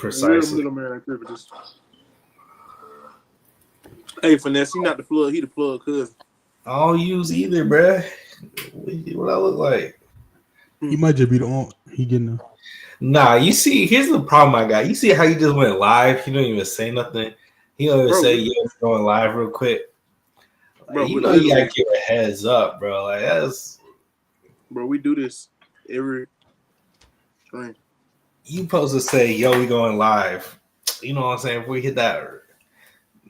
Precisely. Real middleman activities. Hey, Finesse, he not the plug. He the plug cousin. I don't use either, bruh. What I look like? He might just be the aunt. He getting a... Nah, you see, here's the problem I got. You see how he just went live? He don't even say nothing. He don't even say, yeah, it's going live real quick. Like, Bro, you know you gotta give a heads up, bro. Like, that's... Bro, we do this every stream. You supposed to say, yo, we going live. You know what I'm saying? If we hit that,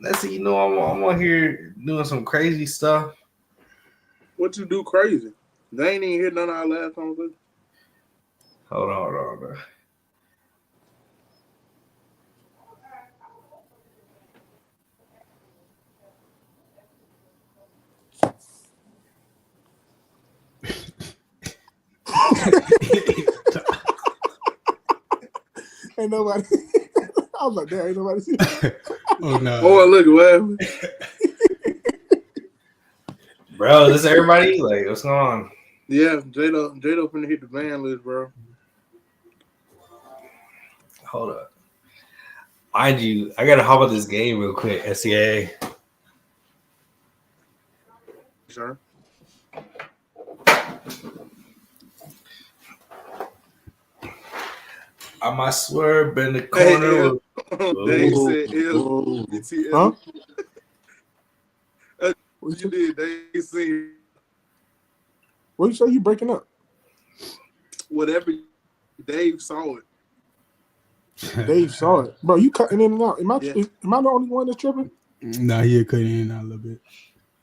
that's it. You know, I'm on here doing some crazy stuff. What you do crazy? They ain't even hear none of our last conversation. Hold on, bro. Ain't nobody. I was like, there ain't nobody see. Oh no! Oh, look, what happened? Bro, this everybody? Like, what's going on? Yeah, J-Lo finna hit the ban list, bro. Hold up. Mind you, I gotta hop on this game real quick, SCA. Sure. I might swear, been the corner. Dave said, "L." Huh? What you did, Dave? See What you say? You breaking up? whatever. Dave saw it. Dave saw it, bro. You cutting in and out. Am I Yeah. am I the only one that's tripping? Nah, he cut in and out a little bit.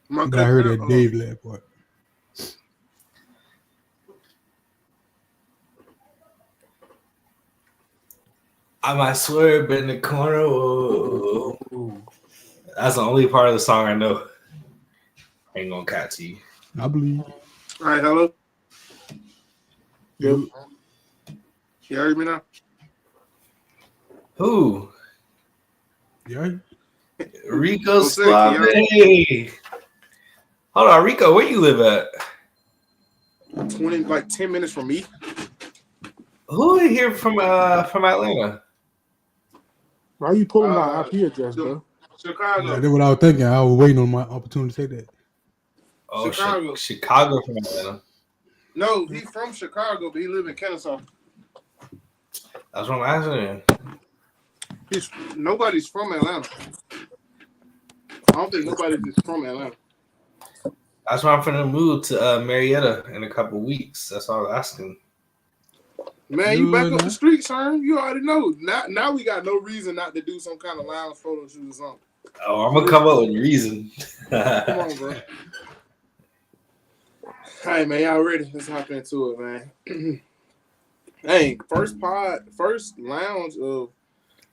Am I But I heard cutting that out? Dave last part. I might swear, been the corner. Whoa. That's the only part of the song I know. Ain't gonna catch you. I believe. All right, hello. Yep. You heard me now? Who? Yeah. Rico What's that, Suave. Hold on, Rico, where you live at? 10 minutes from me. Who is here from Atlanta? Why are you pulling my IP address, bro? Chicago. Yeah, that's what I was thinking. I was waiting on my opportunity to say that. Oh, Chicago. Chicago from Atlanta. No, he's from Chicago, but he live in Kennesaw. That's what I'm asking. Nobody's from Atlanta. I don't think nobody's just from Atlanta. That's why I'm finna move to Marietta in a couple weeks. That's all I was asking. Man, you back up Good, the street, son. You already know. Now we got no reason not to do some kind of lounge photo shoot or something. Oh, I'm gonna come up with a reason. Come on, bro. All right, man. Y'all ready? Let's hop into it, man. Hey, first lounge of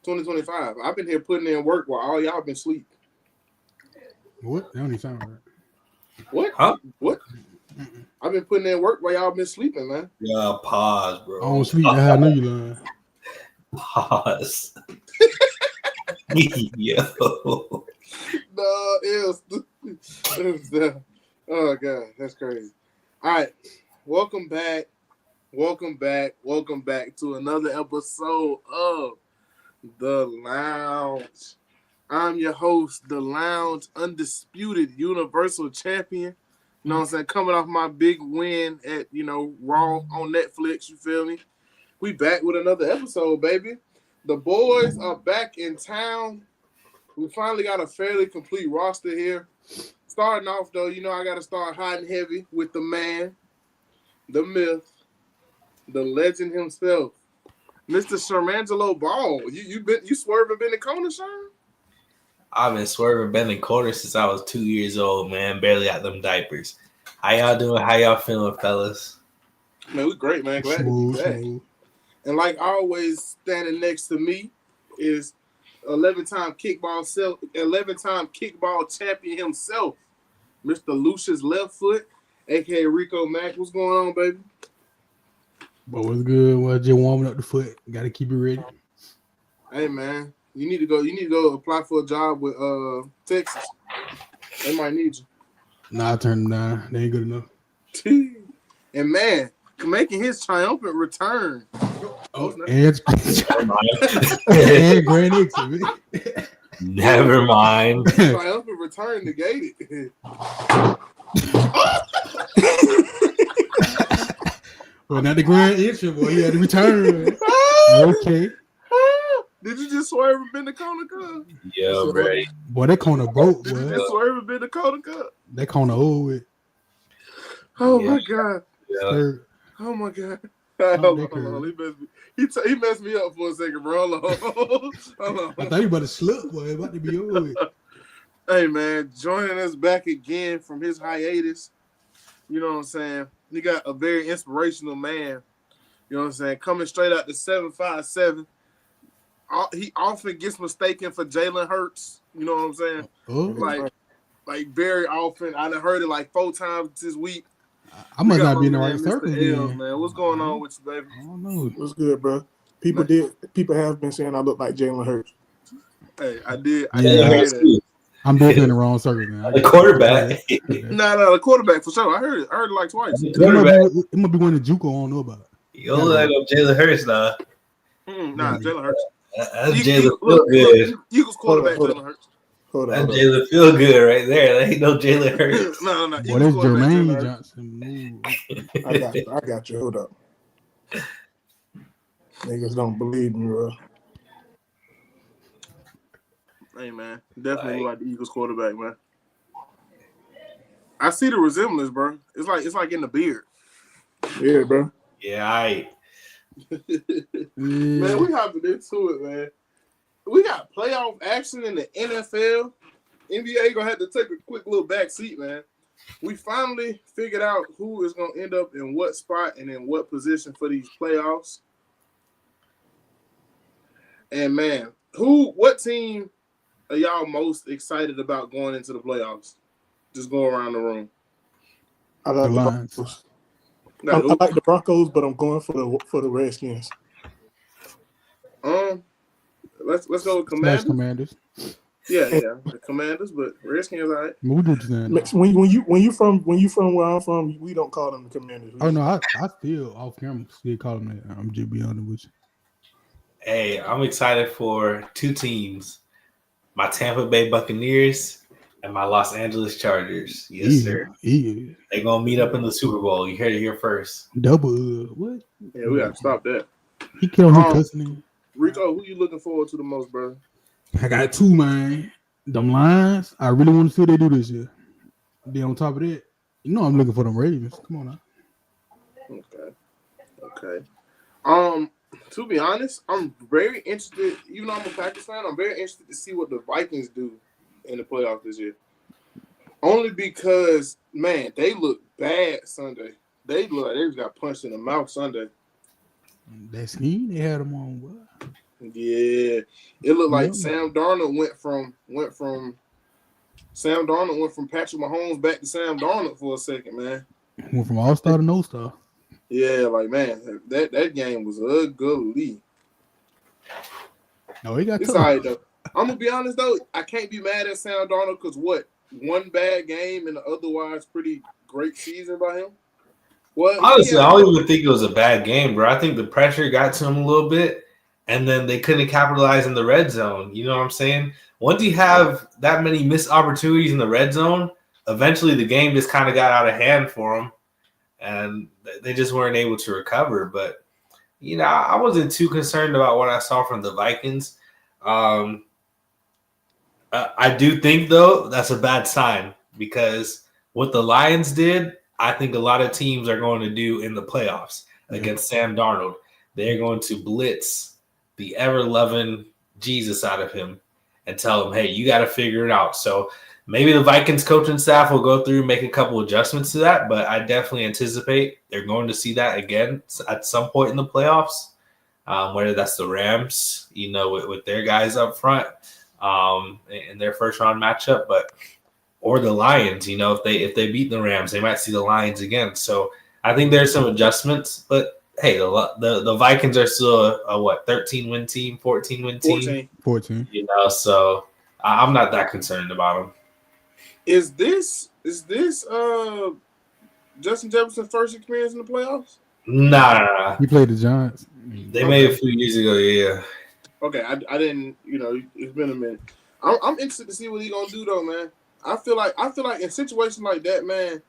2025. I've been here putting in work while all y'all been asleep. What? That don't even sound right. What? Huh? What? I've been putting in work while y'all been sleeping, man. Yeah, pause, bro. I don't sleep. That's how I know you lying. Pause. Yo. No, oh god, that's crazy. All right, welcome back to another episode of The Lounge. I'm your host, The Lounge, undisputed universal champion. You know what I'm saying? Coming off my big win at, Raw on Netflix, you feel me? We back with another episode, baby. The boys are back in town. We finally got a fairly complete roster here. Starting off, though, I got to start hot and heavy with the man, the myth, the legend himself, Mr. Shermangelo Ball. You swerving been in corner, Sherm? I've been swerving bending corners since I was 2 years old, man. Barely out them diapers. How y'all doing? How y'all feeling, fellas? Man, we great, man. Glad to be back. And like always, standing next to me is 11-time kickball champion himself, Mr. Lucius Left Foot, aka Rico Mack. What's going on, baby? But what's good? Well, just warming up the foot. Got to keep it ready. Hey, man, you need to go apply for a job with Texas. They might need you. Nah, I turned them down. They ain't good enough. And man, making his triumphant return, Oh, no. and Never mind. and Grand Nixon. Never mind. Triumphant return negated. Well, not the grand entry, boy. He had to return. Okay. Did you just swerve and bend the corner, cuz? Yeah, ready. Boy, that corner broke, Did you boy. just swerve and bend the corner, cuz? That corner old. Oh Yeah. my god. Yeah. Oh my god. Oh, Hold that on. curve. He messed me up for a second, bro. Hold on. Hold on. I thought you about to slip, boy. About to be over with. Hey man, joining us back again from his hiatus. You know what I'm saying? You got a very inspirational man. You know what I'm saying? Coming straight out the 757. He often gets mistaken for Jalen Hurts. You know what I'm saying? Oh, Like very often. I done heard it like 4 times this week. I must not be in the my right man, circle. Mr. L's, Then. man. What's going on with you, baby? I don't know. What's good, bro? People have been saying I look like Jalen Hurts. Hey, I did Yeah, hear Hurts that. too. I'm definitely in the wrong circle, man. The quarterback. No, the quarterback for sure. I heard it like twice. The It might quarterback. be, it might be one of Juco I don't know about. You look like Jalen Hurts now. Nah, Jalen Hurts. That's Jalen feel good. Eagles quarterback Hold on. Jalen Hurts. Hold That's on. Jalen feel good right there. That ain't no Jalen Hurts. No. Boy, Eagles that's quarterback Jalen Jermaine Hurts. Johnson. Ooh. I got you. Hold up. Niggas don't believe me, bro. Hey man, definitely look like the Eagles quarterback, man. I see the resemblance, bro. It's like in the beard. Yeah, bro. Yeah, Man, we hopping into it, man. We got playoff action in the NFL. NBA gonna have to take a quick little back seat, man. We finally figured out who is gonna end up in what spot and in what position for these playoffs. And man, what team are y'all most excited about going into the playoffs? Just go around the room. I like The the Lions. Broncos. Now, I like the Broncos, but I'm going for the Redskins. let's go with Smash Commanders. Commanders. Yeah, the Commanders, but Redskins, all right. What we do today? When you from where I'm from, we don't call them the Commanders. Oh no, I still off camera still call them that. I'm just being honest with you. Hey, I'm excited for 2 teams. My Tampa Bay Buccaneers and my Los Angeles Chargers. Yes, sir. Yeah. They're going to meet up in the Super Bowl. You heard it here first. Double. What? Yeah, we got to stop that. He killed me cussing. Rico, who you looking forward to the most, bro? I got 2, man. Them Lions. I really want to see what they do this year. Then on top of that, you know I'm looking for them Ravens. Come on now. Okay. To be honest, I'm very interested. Even though I'm a Packers fan, I'm very interested to see what the Vikings do in the playoffs this year. Only because, man, they look bad Sunday. They look like they just got punched in the mouth Sunday. That scheme they had them on. What? Yeah, it looked like Sam Darnold went from Patrick Mahomes back to Sam Darnold for a second, man. Went from all-star to no-star. Yeah, like man, that game was ugly. No, he got It's tough. all right though. I'm gonna be honest though, I can't be mad at Sam Darnold because one bad game and an otherwise pretty great season by him. Well, Honestly, I don't even think it was a bad game, bro. I think the pressure got to him a little bit, and then they couldn't capitalize in the red zone. You know what I'm saying? Once you have that many missed opportunities in the red zone, eventually the game just kind of got out of hand for them, and they just weren't able to recover. But, you know, I wasn't too concerned about what I saw from the Vikings. I do think, though, that's a bad sign because what the Lions did, I think a lot of teams are going to do in the playoffs against Sam Darnold. They're going to blitz the ever-loving Jesus out of him and tell him, hey, you got to figure it out. So maybe the Vikings coaching staff will go through and make a couple adjustments to that, but I definitely anticipate they're going to see that again at some point in the playoffs, whether that's the Rams, you know, with their guys up front in their first-round matchup, or the Lions, you know, if they beat the Rams, they might see the Lions again. So I think there's some adjustments, but hey, the Vikings are still a 13-win team, 14-win team, 14. you know. So I'm not that concerned about them. Is this Justin Jefferson's first experience in the playoffs? Nah. He played the Giants. They made it a few years ago. Yeah. Okay, I didn't. It's been a minute. I'm interested to see what he gonna do though, man. I feel like in situations like that, man,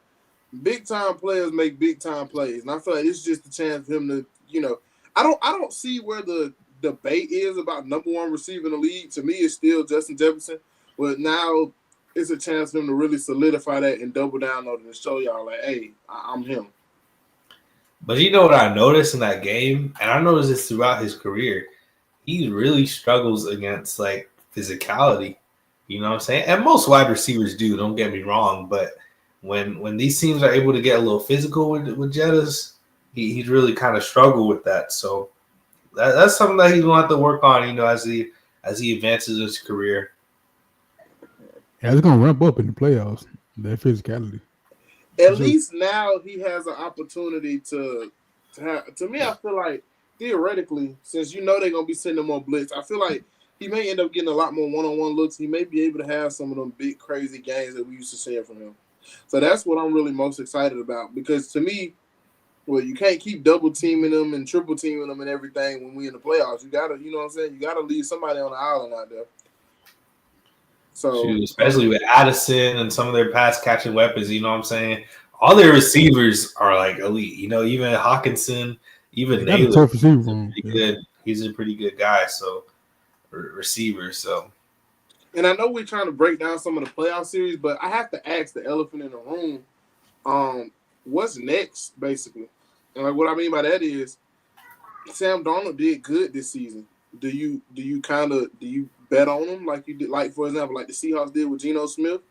big time players make big time plays, and I feel like it's just a chance for him to, I don't see where the debate is about number one receiver in the league. To me, it's still Justin Jefferson, but now it's a chance for him to really solidify that and double down on it and show y'all like, hey, I'm him. But you know what I noticed in that game, and I noticed this throughout his career, he really struggles against like physicality. You know what I'm saying? And most wide receivers do. Don't get me wrong, but when these teams are able to get a little physical with Jettas, he's really kind of struggled with that. So that's something that he's going to have to work on. As he advances his career. Yeah, it's going to ramp up in the playoffs. That physicality. At least now he has an opportunity to have. To me, I feel like theoretically, since they're going to be sending more blitz, I feel like he may end up getting a lot more one-on-one looks. He may be able to have some of them big, crazy games that we used to see from him. So that's what I'm really most excited about because to me, you can't keep double teaming them and triple teaming them and everything when we in the playoffs. You gotta, you know what I'm saying? You gotta leave somebody on the island out there. So especially with Addison and some of their pass catching weapons, you know what I'm saying? All their receivers are like elite. Even Hawkinson, even Naylor, tough receiver. Good. He's a pretty good guy. So receiver. So. And I know we're trying to break down some of the playoff series, but I have to ask the elephant in the room, what's next, basically? And like what I mean by that is Sam Darnold did good this season. Do you bet on him like you did, like for example, like the Seahawks did with Geno Smith?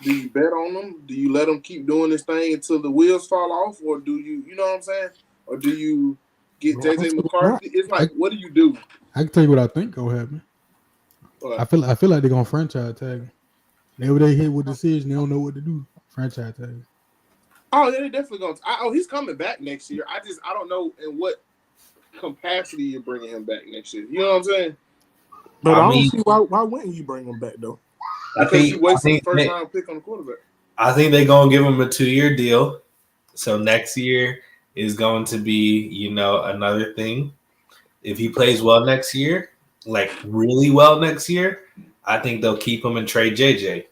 Do you bet on him? Do you let him keep doing this thing until the wheels fall off, or do you know what I'm saying? Or do you get JJ McCarthy? It's like, what do you do? I can tell you what I think will happen. I feel like they're gonna franchise tag him. Whenever they hit with decision, they don't know what to do. Franchise tag him. Oh, yeah, they definitely going. He's coming back next year. I don't know in what capacity you're bringing him back next year. You know what I'm saying? But I don't see why wouldn't you bring him back though? Because you wasted the first round pick on the quarterback. I think they're gonna give him a 2-year deal. So next year is going to be, another thing. If he plays well next year, like really well next year, I think they'll keep him and trade JJ.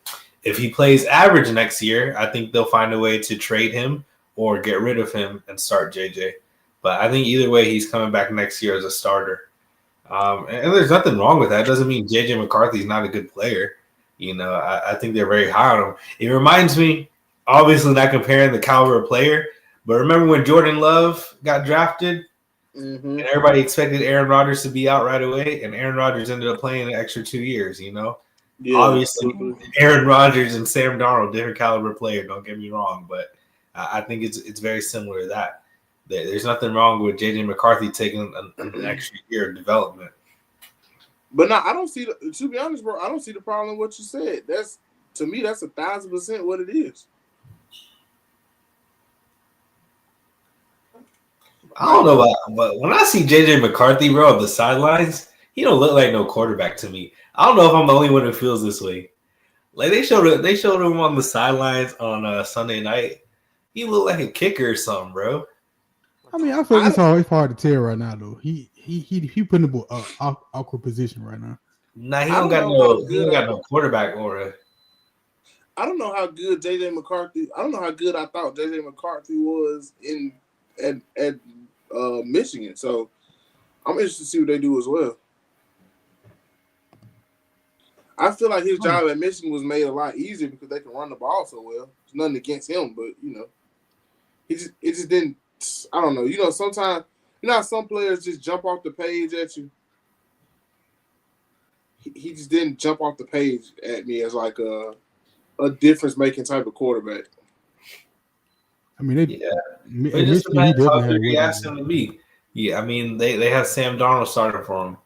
If he plays average next year, I think they'll find a way to trade him or get rid of him and start JJ. But I think either way, he's coming back next year as a starter. And there's nothing wrong with that. It doesn't mean JJ McCarthy's not a good player. I think they're very high on him. It reminds me, obviously not comparing the caliber of player, but remember when Jordan Love got drafted? Mm-hmm. And everybody expected Aaron Rodgers to be out right away, and Aaron Rodgers ended up playing an extra 2 years, Yeah, obviously, Aaron Rodgers and Sam Darnold, different caliber player, don't get me wrong, but I think it's very similar to that. There's nothing wrong with J.J. McCarthy taking an extra year of development. But no, I don't see to be honest, bro, I don't see the problem in what you said. To me, that's 1,000% what it is. I don't know but when I see JJ McCarthy, bro, on the sidelines, he don't look like no quarterback to me. I don't know if I'm the only one who feels this way. Like they showed him on the sidelines on Sunday night. He looked like a kicker or something, bro. I mean, I feel it's hard to tell right now, though. He put in an awkward position right now. Nah, he don't got no quarterback aura. I don't know how good JJ McCarthy. I don't know how good I thought JJ McCarthy was at Michigan. So I'm interested to see what they do as well. I feel like his job at Michigan was made a lot easier because they can run the ball so well. There's nothing against him, but it just didn't. I don't know. Sometimes how some players just jump off the page at you. He just didn't jump off the page at me as like a difference-making type of quarterback. I mean, it just depends how good you ask him to be. Yeah, I mean, they have Sam Darnold starting for him.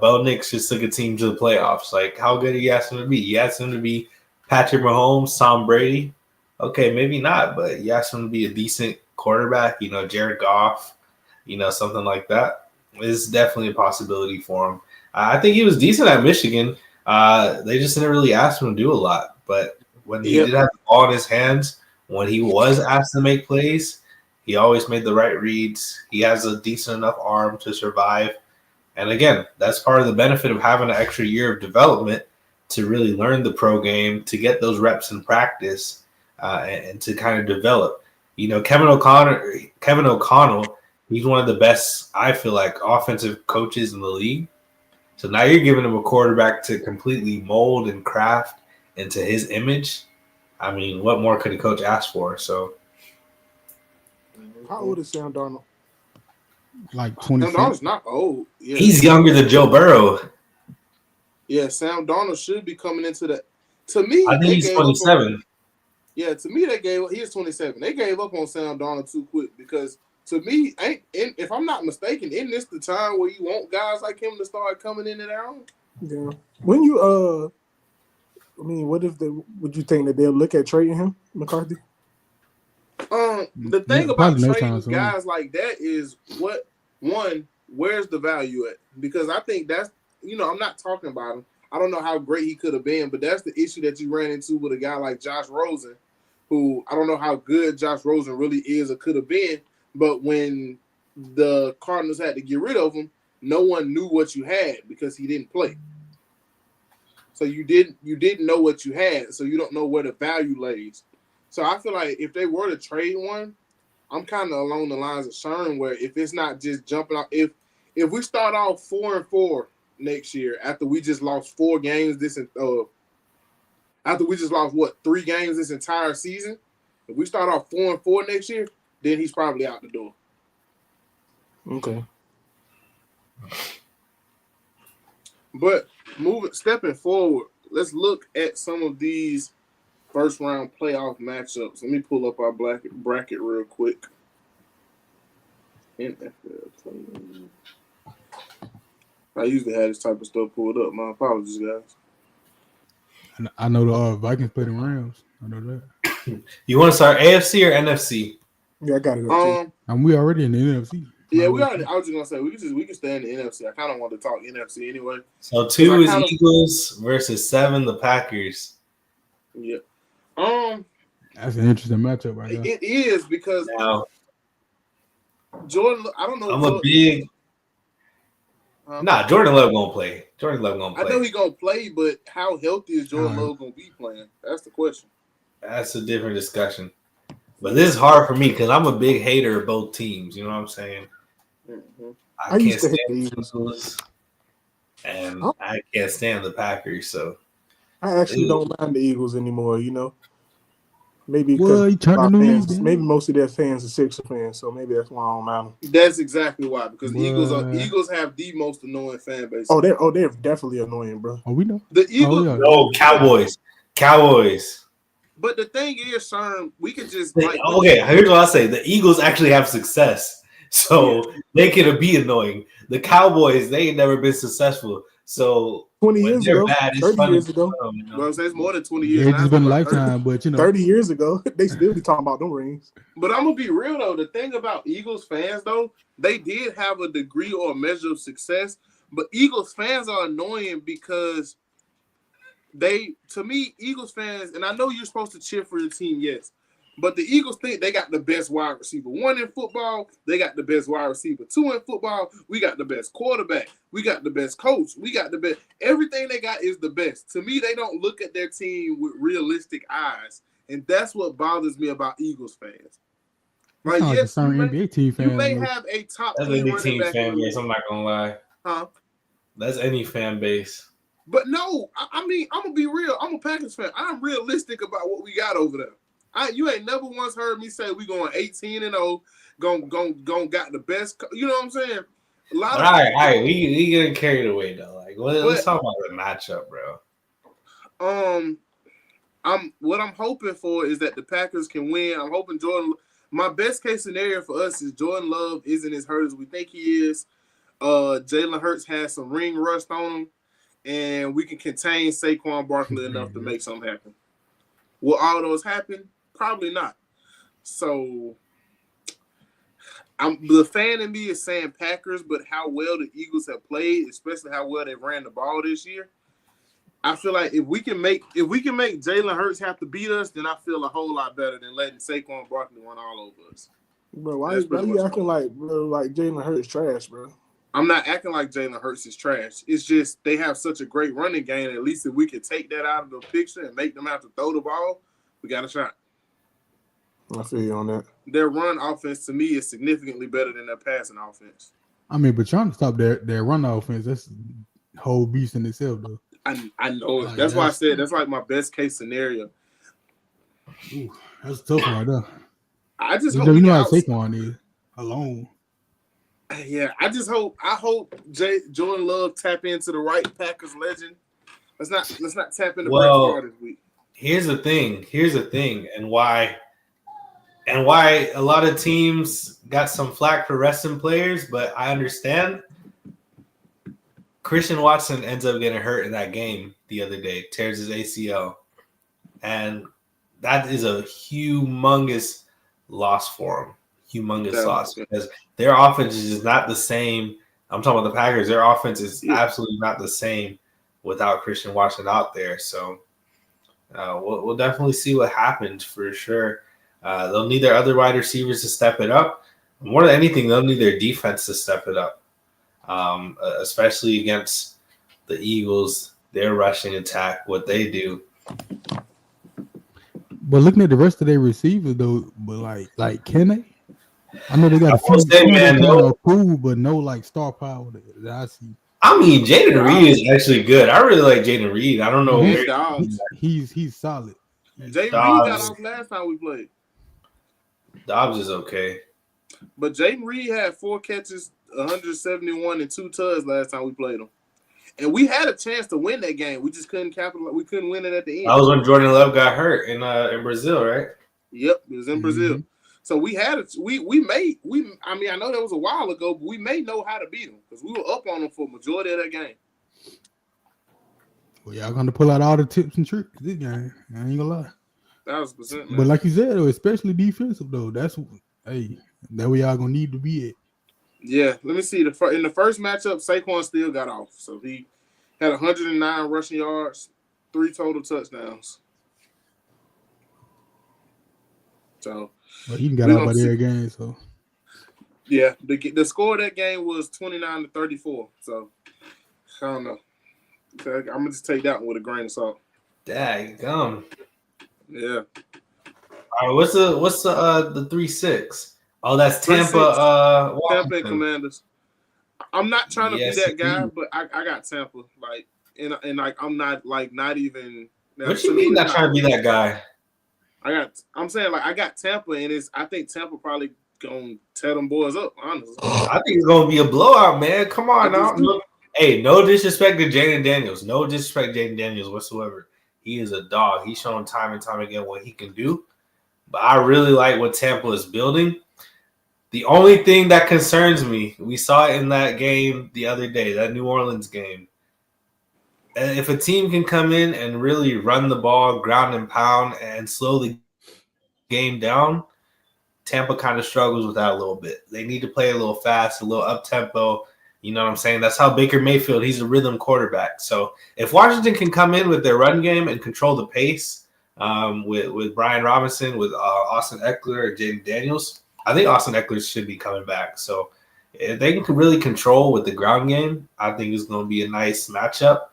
Bo Nix just took a team to the playoffs. Like, how good do you ask him to be? You ask him to be Patrick Mahomes, Tom Brady? Okay, maybe not, but you ask him to be a decent quarterback, Jared Goff, something like that. It's definitely a possibility for him. I think he was decent at Michigan. They just didn't really ask him to do a lot. But when he did have the ball in his hands, when he was asked to make plays, He always made the right reads. He has a decent enough arm to survive. And again, that's part of the benefit of having an extra year of development to really learn the pro game, to get those reps in practice, and to kind of develop. You know, Kevin O'Connell, he's one of the best, I feel like, offensive coaches in the league. So now you're giving him a quarterback to completely mold and craft into his image. I mean, what more could a coach ask for? So, How old is Sam Darnold? Like Sam 26. Darnold's not old. Yeah. he's younger than Joe Burrow. Yeah, Sam Darnold should be coming into the. To me, I think they he's gave up 27. to me, he is 27. They gave up on Sam Darnold too quick because to me, if I'm not mistaken, isn't this the time where you want guys like him to start coming in and out? Yeah. When you I mean, would you think that they'll look at trading him, McCarthy? The thing about probably no trading time soon. guys like that is where's the value at? Because I think that's I'm not talking about him. I don't know how great he could have been, but that's the issue that you ran into with a guy like Josh Rosen, who I don't know how good Josh Rosen really is or could have been. But when the Cardinals had to get rid of him, no one knew what you had because he didn't play. So you didn't know what you had, so you don't know where the value lays. So I feel like if they were to trade one, I'm kind of along the lines of Sherm, where if it's not just jumping out, if we start off 4-4 next year after we just lost 4 games after we just lost 3 games this entire season, if we start off 4-4 next year, then he's probably out the door. Okay. But stepping forward, let's look at some of these first round playoff matchups. Let me pull up our bracket real quick. NFL 20. I usually have this type of stuff pulled up. My apologies, guys. I know the Vikings play the Rams. I know that. You want to start AFC or NFC? Yeah, I got it. And we already in the NFC. Yeah, we already. I was just gonna say we can stay in the NFC. I kind of want to talk NFC anyway. So 2 is Eagles versus 7 the Packers. Yeah. That's an interesting matchup right there. It is because Now, Jordan. I don't know. I'm a big. Jordan Love gonna play. Jordan Love gonna play. I know he's gonna play, but how healthy is Jordan Love gonna be playing? That's the question. That's a different discussion. But this is hard for me because I'm a big hater of both teams. You know what I'm saying? Mm-hmm. I can't stand the Eagles, and I can't stand the Packers. So I actually don't mind the Eagles anymore. Maybe because maybe most of their fans are Sixers fans, so maybe that's why I don't mind them. That's exactly why, because Eagles have the most annoying fan base. They're definitely annoying, bro. Oh, we know the Eagles. No, Cowboys. But the thing is, Sherm, we could just okay. Here's what I say: the Eagles actually have success, so they can be annoying. The Cowboys, they ain't never been successful. So 20 years ago, bad, 30 years ago. Well, it's more than 20 years. It's just been a lifetime, but 30 years ago, they still be talking about them rings. But I'm gonna be real though. The thing about Eagles fans though, they did have a degree or a measure of success. But Eagles fans are annoying because to me, Eagles fans, and I know you're supposed to cheer for your team, yes. But the Eagles think they got the best wide receiver. 1 in football, they got the best wide receiver. 2 in football, we got the best quarterback. We got the best coach. We got the best. Everything they got is the best. To me, they don't look at their team with realistic eyes. And that's what bothers me about Eagles fans. Like, yes, NBA team fans. You may have a top that's any team fan base. I'm not going to lie. Huh? That's any fan base. But no, I mean, I'm going to be real. I'm a Packers fan. I'm realistic about what we got over there. You ain't never once heard me say we going 18-0, gon' got the best. You know what I'm saying? All right, we getting carried away though. Like, let's talk about the matchup, bro. What I'm hoping for is that the Packers can win. I'm hoping Jordan. My best case scenario for us is Jordan Love isn't as hurt as we think he is. Jalen Hurts has some ring rust on him, and we can contain Saquon Barkley enough to make something happen. Will all those happen? Probably not. So, the fan in me is saying Packers, but how well the Eagles have played, especially how well they ran the ball this year, I feel like if we can make Jalen Hurts have to beat us, then I feel a whole lot better than letting Saquon Barkley run all over us. Bro, why you acting like Jalen Hurts trash, bro? I'm not acting like Jalen Hurts is trash. It's just they have such a great running game. At least if we could take that out of the picture and make them have to throw the ball, we got a shot. I feel you on that. Their run offense to me is significantly better than their passing offense. I mean, but trying to stop their run offense, that's a whole beast in itself, though. I know it. That's why I said that's like my best case scenario. Ooh, that's a tough one right there. I just you hope know how Saquon is alone. Yeah, I hope Jordan Love tap into the right Packers legend. Let's not tap into Brett Favre this week. Here's the thing, and why a lot of teams got some flack for resting players, but I understand. Christian Watson ends up getting hurt in that game the other day, tears his ACL, and that is a humongous loss for him. Humongous loss because their offense is just not the same. I'm talking about the Packers. Their offense is absolutely not the same without Christian Watson out there. So we'll definitely see what happens for sure. They'll need their other wide receivers to step it up. More than anything, they'll need their defense to step it up, especially against the Eagles. Their rushing attack, what they do. But looking at the rest of their receivers, though, but like can they? I know they got a few kind of cool, but no like star power that I see. I mean, Jaden Reed is actually good. I really like Jaden Reed. I don't know. He's solid. Jaden Reed got off last time we played. Dobbs is okay. But Jaden Reed had 4 catches, 171 and 2 tugs last time we played him. And we had a chance to win that game. We just couldn't capitalize. We couldn't win it at the end. That was when Jordan Love got hurt in Brazil, right? Yep, it was in Brazil. So we had it. I mean, I know that was a while ago, but we may know how to beat them because we were up on them for a majority of that game. Well, y'all gonna pull out all the tips and tricks this game. I ain't gonna lie. 1,000%. Man. But like you said, though, especially defensive though, that's that we all gonna need to be at. Yeah, let me see. In the first matchup, Saquon still got off, so he had 109 rushing yards, 3 total touchdowns. So. Well, he got out by their game, so yeah. The score of that game was 29-34. So I don't know. I'm gonna just take that one with a grain of salt. Daggum. Yeah. All right. What's the 3-6? Oh, that's Tampa. Tampa and Commanders. I'm not trying to be that guy, but I got Tampa. Like and like I'm not even. What you mean not trying to be that guy? I'm saying like I got Tampa, and I think Tampa probably gonna tear them boys up. Honestly, I think it's gonna be a blowout, man. Come on now. Hey, no disrespect to Jaden Daniels. No disrespect to Jaden Daniels whatsoever. He is a dog. He's shown time and time again what he can do. But I really like what Tampa is building. The only thing that concerns me, we saw it in that game the other day, that New Orleans game. If a team can come in and really run the ball, ground and pound, and slow the game down, Tampa kind of struggles with that a little bit. They need to play a little fast, a little up-tempo. You know what I'm saying? That's how Baker Mayfield, he's a rhythm quarterback. So if Washington can come in with their run game and control the pace with Brian Robinson, with Austin Eckler, and Jaden Daniels, I think Austin Eckler should be coming back. So if they can really control with the ground game, I think it's going to be a nice matchup.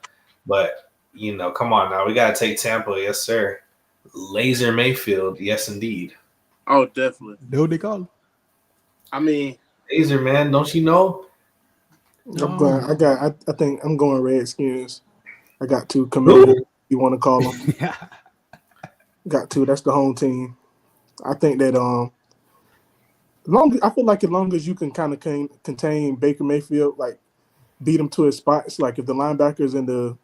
But, come on now. We got to take Tampa. Yes, sir. Laser Mayfield. Yes, indeed. Oh, definitely. Know what they call him? I mean. Laser, man. Don't you know? I think I'm going Redskins. I got 2 Commanders, you want to call them. Got 2. That's the home team. I think that I feel like as long as you can kind of contain Baker Mayfield, like beat him to his spots, like if the linebackers and the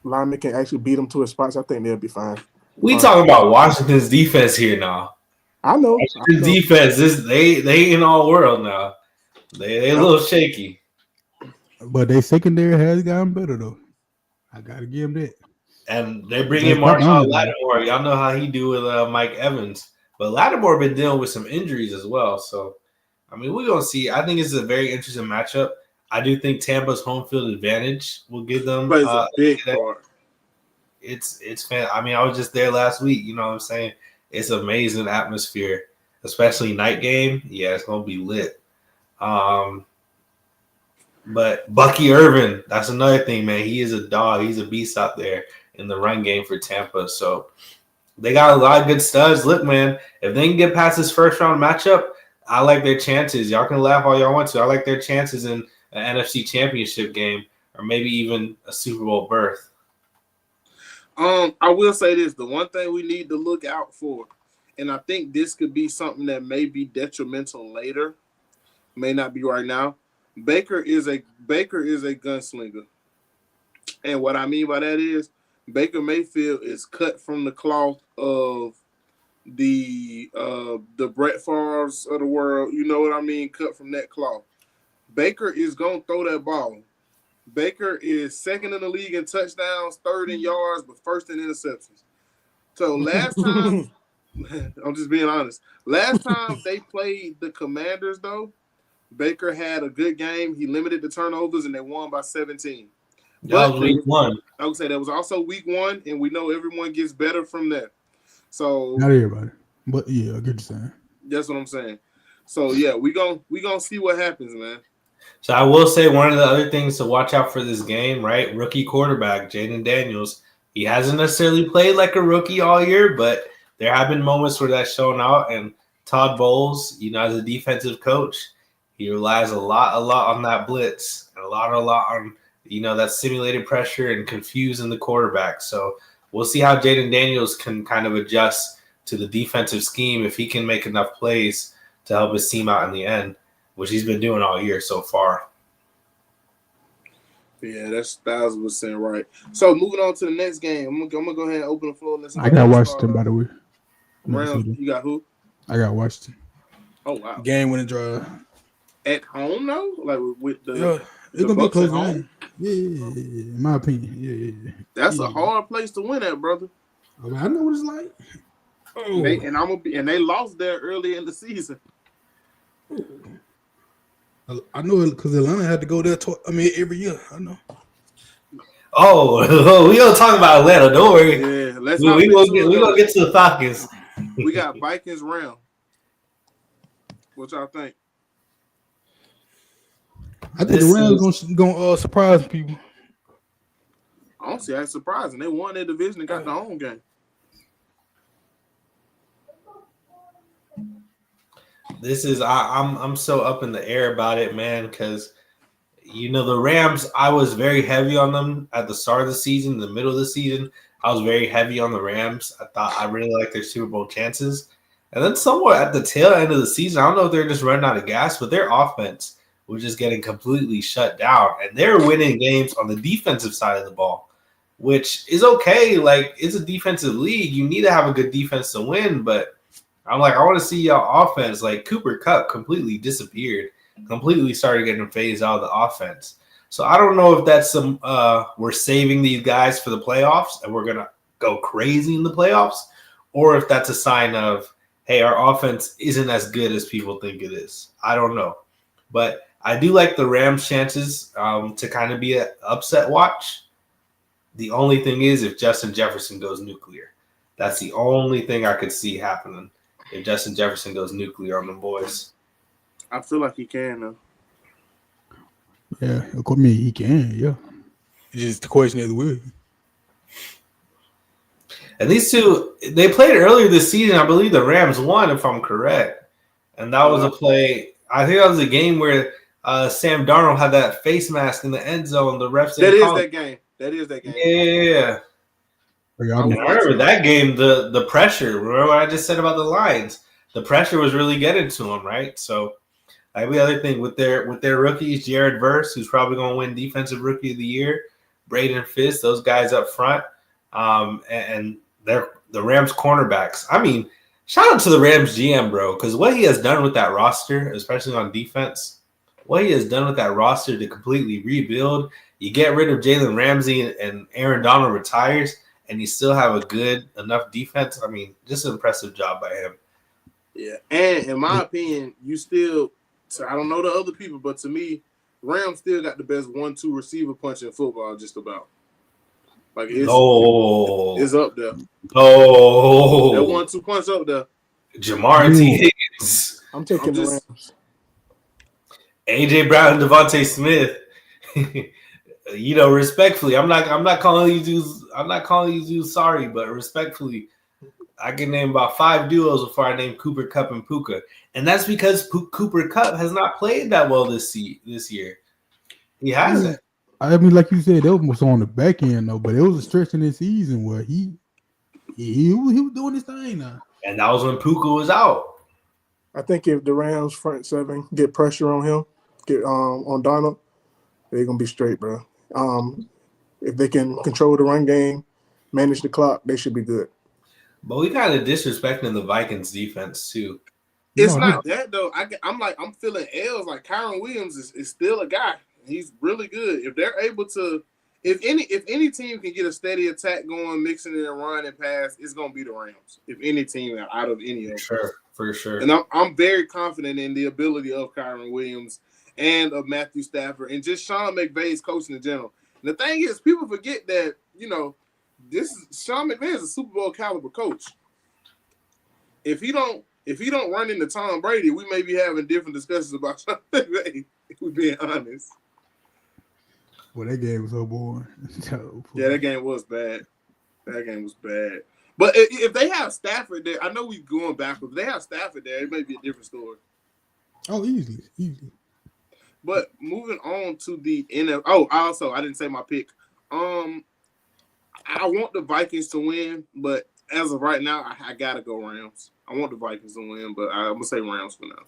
linemen can actually beat him to his spots, I think they'll be fine. We talking about Washington's defense here now. I know. Washington's defense, they in all world now. They a little shaky. But their secondary has gotten better though. I gotta give them that. And they bring in Marshawn Lattimore. Y'all know how he do with Mike Evans. But Lattimore been dealing with some injuries as well. So, I mean, we're going to see. I think it's a very interesting matchup. I do think Tampa's home field advantage will give them a big part. It's fan. I mean, I was just there last week. You know what I'm saying? It's amazing atmosphere. especially night game. Yeah, it's gonna be lit. But Bucky Irvin, that's another thing, man. He is a dog. He's a beast out there in the run game for Tampa. So they got a lot of good studs. Look, man, if they can get past this first round matchup, I like their chances. Y'all can laugh all y'all want to. I like their chances in an NFC Championship game or maybe even a Super Bowl berth. I will say this: the one thing we need to look out for, and I think this could be something that may be detrimental later, may not be right now. Baker is a gunslinger, and what I mean by that is Baker Mayfield is cut from the cloth of the Brett Favres of the world. You know what I mean? Cut from that cloth. Baker is gonna throw that ball. Baker is second in the league in touchdowns, third in yards, but first in interceptions. So last time, I'm just being honest. Last time they played the Commanders, though, Baker had a good game. He limited the turnovers, and they won by 17. That was week one. I would say that was also week one, and we know everyone gets better from there. So not everybody, but yeah, I get what you're saying. That's what I'm saying. So yeah, we gonna see what happens, man. So I will say one of the other things to watch out for this game, right? Rookie quarterback Jaden Daniels. He hasn't necessarily played like a rookie all year, but there have been moments where that's shown out. And Todd Bowles, as a defensive coach, he relies a lot on that blitz and a lot on that simulated pressure and confusing the quarterback. So we'll see how Jaden Daniels can kind of adjust to the defensive scheme if he can make enough plays to help his team out in the end, which he's been doing all year so far. Yeah, that's 1,000% right. So moving on to the next game, I'm gonna go ahead and open the floor. I got Washington, by the way. You got who? I got Washington. Oh wow! Game winning drive at home, though, like with the. Yeah, it's gonna be a close game. Yeah, in my opinion. Yeah. That's a hard place to win at, brother. I know what it's like. Oh. They lost there early in the season. I know it because Atlanta had to go there. Every year. I know. Oh, we gonna talk about Atlanta. Don't worry. Yeah, we gonna get to the Falcons. We got Vikings round. What y'all think? I think the Rams gonna surprise people. I don't see that surprising. They won their division and got the home game. I'm so up in the air about it, man, because the Rams, I was very heavy on them at the start of the season, the middle of the season. I was very heavy on the Rams. I really liked their Super Bowl chances. And then somewhat at the tail end of the season, I don't know if they're just running out of gas, but their offense was just getting completely shut down. And they're winning games on the defensive side of the ball, which is okay. Like, it's a defensive league. You need to have a good defense to win, but I'm like, I want to see y'all offense. Like, Cooper Kupp completely disappeared, completely started getting phased out of the offense. So I don't know if that's we're saving these guys for the playoffs and we're going to go crazy in the playoffs, or if that's a sign of, hey, our offense isn't as good as people think it is. I don't know. But I do like the Rams' chances to kind of be an upset watch. The only thing is if Justin Jefferson goes nuclear. That's the only thing I could see happening if Justin Jefferson goes nuclear on the boys. I feel like he can, though. Yeah, he can, yeah. It's just the question is will. And these two, they played earlier this season. I believe the Rams won, if I'm correct. And that was a play. I think that was a game where Sam Darnold had that face mask in the end zone. The refs That is that game. Yeah. I remember that game, the pressure. Remember what I just said about the Lions? The pressure was really getting to them, right? So every other thing with their rookies, Jared Verse, who's probably going to win Defensive Rookie of the Year, Braden Fisk, those guys up front, and they're the Rams cornerbacks. I mean, shout out to the Rams GM, bro, because what he has done with that roster, especially on defense, what he has done with that roster to completely rebuild. You get rid of Jalen Ramsey and Aaron Donald retires, and you still have a good enough defense. I mean, just an impressive job by him. Yeah, and in my opinion, I don't know the other people, but to me, Rams still got the best 1-2 receiver punch in football, just about. Like it's up there. Oh, that 1-2 punch up there. Jamar T. Higgins. I'm taking the Rams. AJ Brown and Devontae Smith. Respectfully, I'm not calling these dudes sorry, but respectfully, I can name about 5 duos before I name Cooper Kupp and Puka, and that's because Cooper Kupp has not played that well this year. He hasn't. I mean, like you said, that was on the back end though, but it was a stretch in this season where he was doing his thing now, and that was when Puka was out. I think if the Rams front seven get pressure on him, on Donald, they're gonna be straight, bro. If they can control the run game, manage the clock, they should be good. But we kind of disrespecting the Vikings defense too. It's not that though. I'm feeling L's like Kyron Williams is still a guy. He's really good. If they're able to, if any team can get a steady attack going, mixing it and run and pass, it's gonna be the Rams. If any team out of any of them. For sure. And I'm very confident in the ability of Kyron Williams and of Matthew Stafford and just Sean McVay's coaching in general. And the thing is, people forget that Sean McVay is a Super Bowl caliber coach. If he don't run into Tom Brady, we may be having different discussions about Sean McVay. If we're being honest. Well, that game was so boring. Yeah, that game was bad. But if they have Stafford there, I know we're going backwards. If they have Stafford there, it may be a different story. Oh, easily. But moving on to the NFL. Oh, I didn't say my pick. I want the Vikings to win, but as of right now, I gotta go Rams. I want the Vikings to win, but I'm gonna say Rams for now.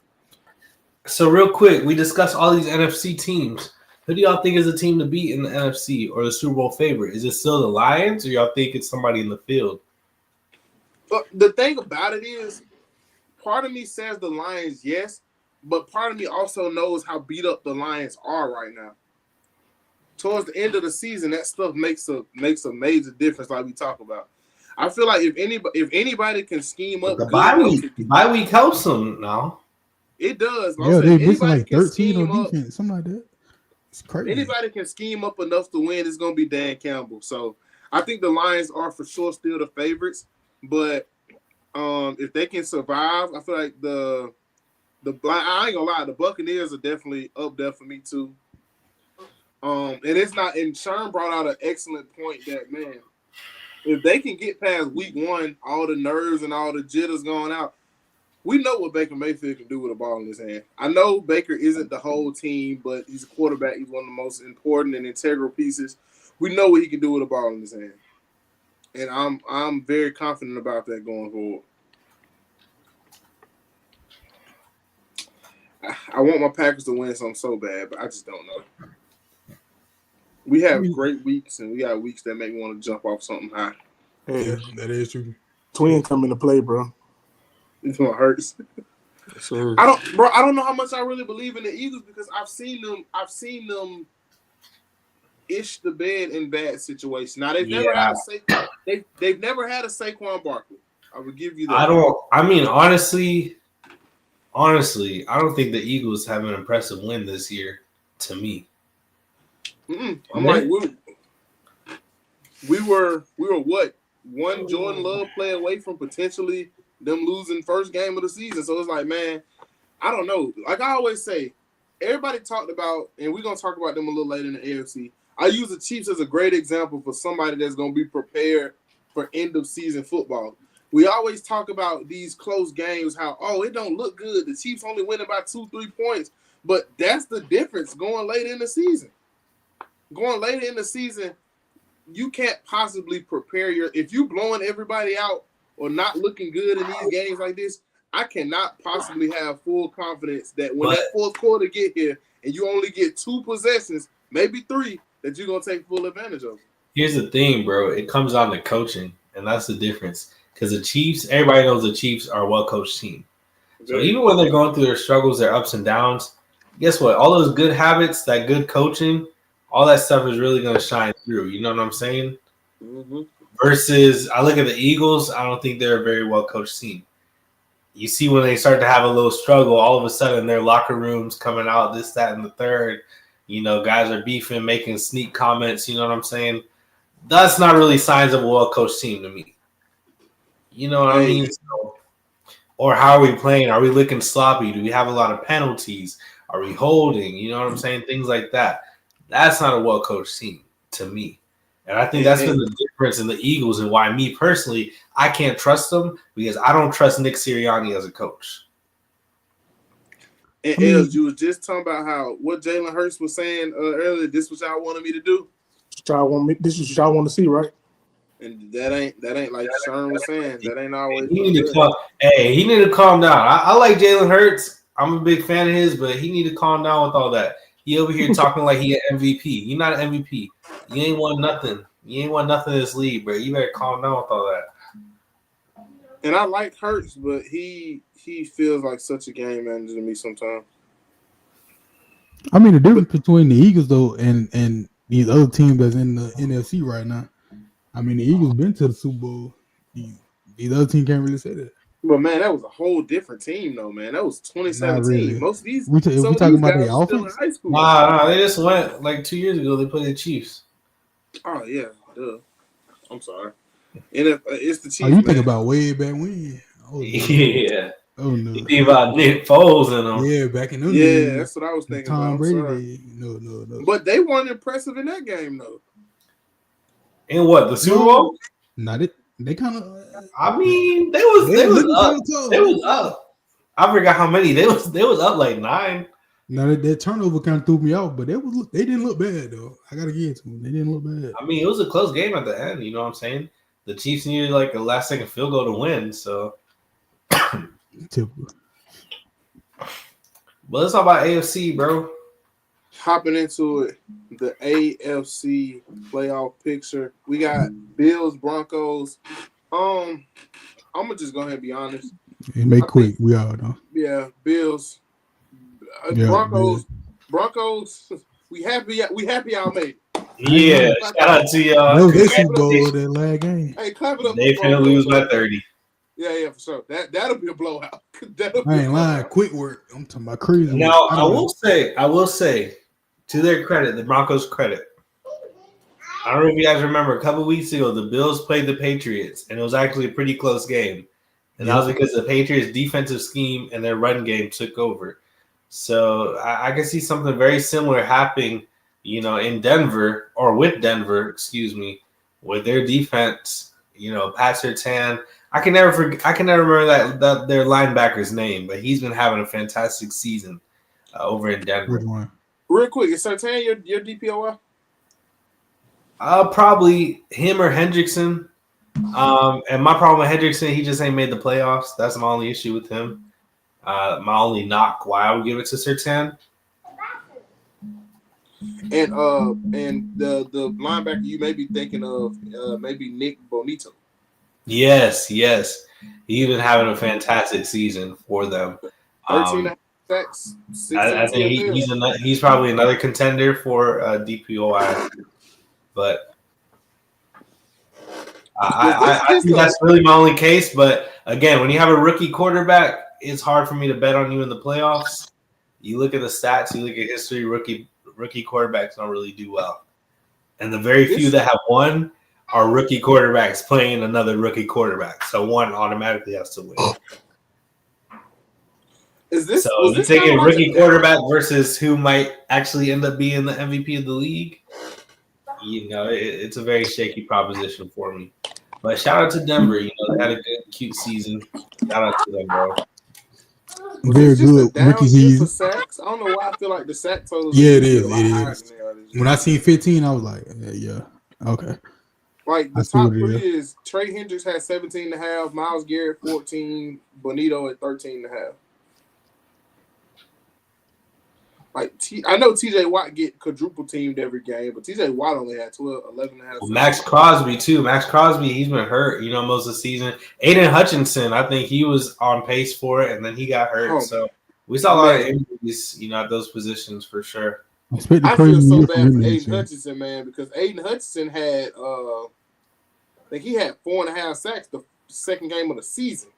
So real quick, we discussed all these NFC teams. Who do y'all think is a team to beat in the NFC or the Super Bowl favorite? Is it still the Lions, or y'all think it's somebody in the field? But the thing about it is, part of me says the Lions, yes, but part of me also knows how beat up the Lions are right now. Towards the end of the season, that stuff makes a major difference, like we talk about. I feel like if anybody can scheme up, the bye week helps them now. It does. Yeah, they're missing like 13 on defense, something like that. It's crazy. Anybody can scheme up enough to win. It's going to be Dan Campbell. So I think the Lions are for sure still the favorites. But if they can survive, I feel like I ain't gonna lie, the Buccaneers are definitely up there for me too. And it's not. And Sherm brought out an excellent point that, man, if they can get past week 1, all the nerves and all the jitters going out, we know what Baker Mayfield can do with a ball in his hand. I know Baker isn't the whole team, but he's a quarterback. He's one of the most important and integral pieces. We know what he can do with a ball in his hand. And I'm very confident about that going forward. I want my Packers to win something so bad, but I just don't know. We have great weeks, and we got weeks that make me want to jump off something high. Hey, that is true. Twin come into play, bro. It's what hurts. Sure. I don't know how much I really believe in the Eagles because I've seen them ish the bed in bad situations. Now they've never had they've never had a Saquon Barkley. I would give you that. Honestly, I don't think the Eagles have an impressive win this year. To me, I'm like we were what, one Jordan Love play away from potentially them losing first game of the season. So it's like, man, I don't know. Like I always say, everybody talked about, and we're gonna talk about them a little later in the AFC. I use the Chiefs as a great example for somebody that's gonna be prepared for end of season football. We always talk about these close games, how it don't look good. The Chiefs only winning by 2-3 points, but that's the difference going later in the season. Going later in the season, you can't possibly prepare if you blowing everybody out or not looking good in these games like this, I cannot possibly have full confidence that when that fourth quarter get here and you only get 2 possessions, maybe 3, that you're going to take full advantage of. Here's the thing, bro. It comes down to coaching, and that's the difference. Because the Chiefs, everybody knows the Chiefs are a well-coached team. So even when they're going through their struggles, their ups and downs, guess what? All those good habits, that good coaching, all that stuff is really going to shine through. You know what I'm saying? Mm-hmm. Versus, I look at the Eagles, I don't think they're a very well-coached team. You see when they start to have a little struggle, all of a sudden their locker rooms coming out, this, that, and the third. You know, guys are beefing, making sneak comments, you know what I'm saying? That's not really signs of a well-coached team to me. You know what I mean? So, Or how are we playing? Are we looking sloppy? Do we have a lot of penalties? Are we holding? You know what I'm saying? Things like that. That's not a well-coached team to me. And I think that's been the difference in the Eagles and why me personally, I can't trust them because I don't trust Nick Sirianni as a coach. And Els, you was just talking about how what Jalen Hurts was saying earlier. This was y'all wanted me to do. This is what y'all want to see, right? And that ain't like Sherm was saying. That ain't always. He need to calm down. I like Jalen Hurts. I'm a big fan of his, but he need to calm down with all that. He over here talking like he an MVP. You're not an MVP. You ain't won nothing. You ain't won nothing in this league, bro. You better calm down with all that. And I like Hurts, but he feels like such a game manager to me sometimes. I mean, the difference between the Eagles though and these other teams that's in the NFC right now. I mean, the Eagles been to the Super Bowl. These other teams can't really say that. But man, that was a whole different team, though. Man, that was 2017. Really. Most of these, we talking about the offense. Still in high school. Nah, they just went like 2 years ago. They played the Chiefs. Oh yeah, duh. I'm sorry. And it's the Chiefs. Oh, you think about way back when? Oh, yeah. Oh no. You think about Nick Foles and them. Yeah, back in those days. days. That's what I was thinking. Tom Brady. No. But they weren't impressive in that game, though. In what, the Super Bowl? Not it. They kind of. I mean, they was up. I forgot how many. They was up like 9. Now that turnover kind of threw me off, but they didn't look bad though. I gotta give it to them. They didn't look bad. I mean, it was a close game at the end. You know what I'm saying? The Chiefs needed like a last second field goal to win. So, typical. But let's talk about AFC, bro. Hopping into it, the AFC playoff picture. We got Bills, Broncos. I'm gonna just go ahead and be honest. It may quick. We all know. Yeah, Bills. Broncos. We happy y'all made it. Yeah, shout out to y'all. That was their Super Bowl that last game. Hey, clap it up. They finna lose by 30. Yeah, for sure. That'll be a blowout. I ain't lying. Quick work. I'm talking about crazy. Now, I will say, to their credit, the Broncos' credit. I don't know if you guys remember, a couple weeks ago, the Bills played the Patriots, and it was actually a pretty close game. And that was because the Patriots' defensive scheme and their run game took over. So I can see something very similar happening, in Denver, or with Denver, with their defense. Pat Surtain. I can never remember that their linebacker's name, but he's been having a fantastic season over in Denver. Real quick, is Surtain your DPOY? Probably him or Hendrickson. And my problem with Hendrickson, he just ain't made the playoffs. That's my only issue with him. My only knock why I would give it to Surtain. And the linebacker you may be thinking of, maybe Nick Bonito. Yes. He's been having a fantastic season for them. 13 sacks. I think he's probably another contender for DPOI. But I think that's really my only case. But again, when you have a rookie quarterback, it's hard for me to bet on you in the playoffs. You look at the stats, you look at history, rookie quarterbacks don't really do well. And the very few that have won are rookie quarterbacks playing another rookie quarterback. So one automatically has to win. You're taking rookie quarterback versus who might actually end up being the MVP of the league. It's a very shaky proposition for me. But shout out to Denver. They had a good, cute season. Shout out to them, bro. Very good rookie season. Sacks? I don't know why I feel like the sack total. Yeah, it is. When I seen 15, I was like, yeah, okay. Like the top 3 is Trey Hendricks had 17.5, Myles Garrett 14, Bonito at 13.5. Like I know TJ Watt get quadruple teamed every game, but TJ Watt only had 11.5. Well, Max Crosby too. Max Crosby, he's been hurt, most of the season. Aiden Hutchinson, I think he was on pace for it, and then he got hurt. So we saw a lot of injuries, at those positions for sure. I feel so bad for Aiden Hutchinson, man, because Aiden Hutchinson had, I think he had 4.5 sacks the second game of the season.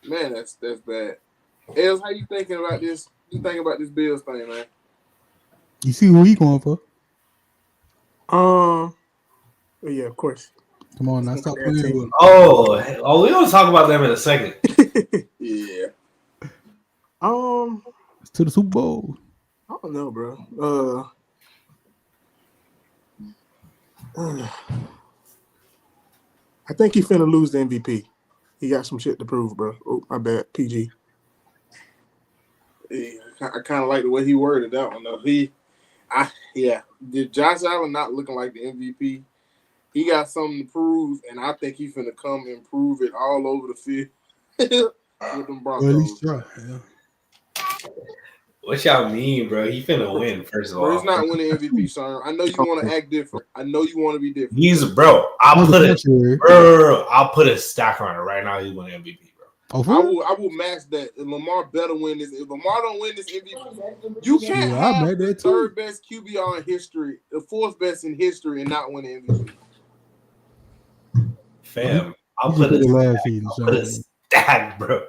Man, that's bad. Els, how you thinking about this? You thinking about this Bills thing, man? You see who he going for? Yeah, of course. Come on, now stop playing with. Oh, we don't talk about them in a second. Yeah. It's to the Super Bowl. I don't know, bro. I think he finna lose the MVP. He got some shit to prove, bro. Oh, my bad. PG. Yeah, I kind of like the way he worded that one though. Josh Allen not looking like the MVP. He got something to prove, and I think he's finna come and prove it all over the field with them Broncos. Well, at least try. Yeah. What y'all mean, bro? He finna win, first of all. Bro, he's not winning MVP, son. I know you want to act different. I know you want to be different. I'll put a stack on it right now. He's winning MVP, bro. Oh, I will match that. If Lamar better win this. If Lamar don't win this MVP, you can't have the third best QBR in history, the fourth best in history, and not win the MVP. Fam, I'll put a stack, bro.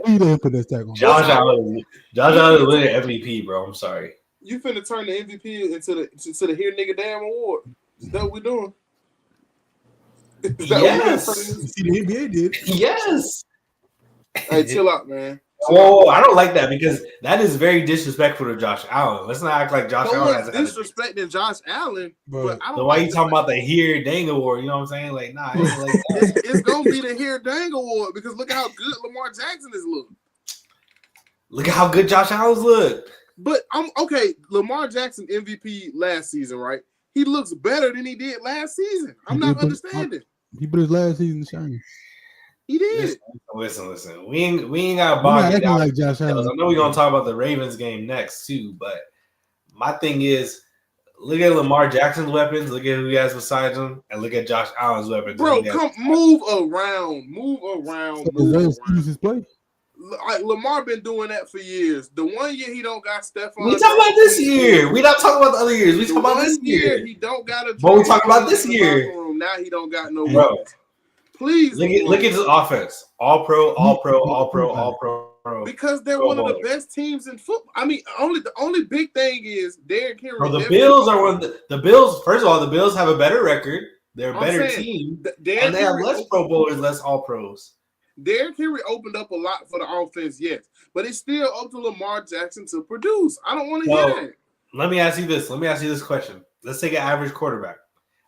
You didn't put that stack on. Josh Allen winning MVP, bro. I'm sorry. You finna turn the MVP into the here nigga damn award. Is that what we're doing? Yes. See, the NBA did. Yes. Hey, chill out, man. Whoa, I don't like that because that is very disrespectful to Josh Allen. Let's not act like Josh Allen has disrespecting Josh Allen. But I don't. So why you talking about the Here Dang Award? You know what I'm saying? Like, nah, it ain't like that. It's gonna be the Here Dang Award because look how good Lamar Jackson is looking. Look at how good Josh Allen's look. But I'm okay. Lamar Jackson MVP last season, right? He looks better than he did last season. I'm not understanding. He put his last season shiny. He did. Listen. We ain't got bog down. Like Josh Allen. I know we're gonna talk about the Ravens game next too, but my thing is, look at Lamar Jackson's weapons. Look at who he has besides him, and look at Josh Allen's weapons. Bro, move around. His play. Like Lamar been doing that for years. The 1 year he don't got Stephon. We talking about this year. We not talking about the other years. We talking about this year. He don't got a. But we talking about this year. Now he don't got no. Bro. Please look at his offense. All pro. Because they're one of the best teams in football. I mean, the only big thing is Derrick Henry. Bro, the Bills are one of the Bills. First of all, the Bills have a better record. They're a better team, and they have less Pro Bowlers, less All Pros. Derrick Henry opened up a lot for the offense, yes, but it's still up to Lamar Jackson to produce. I don't want to hear that. Let me ask you this question. Let's take an average quarterback.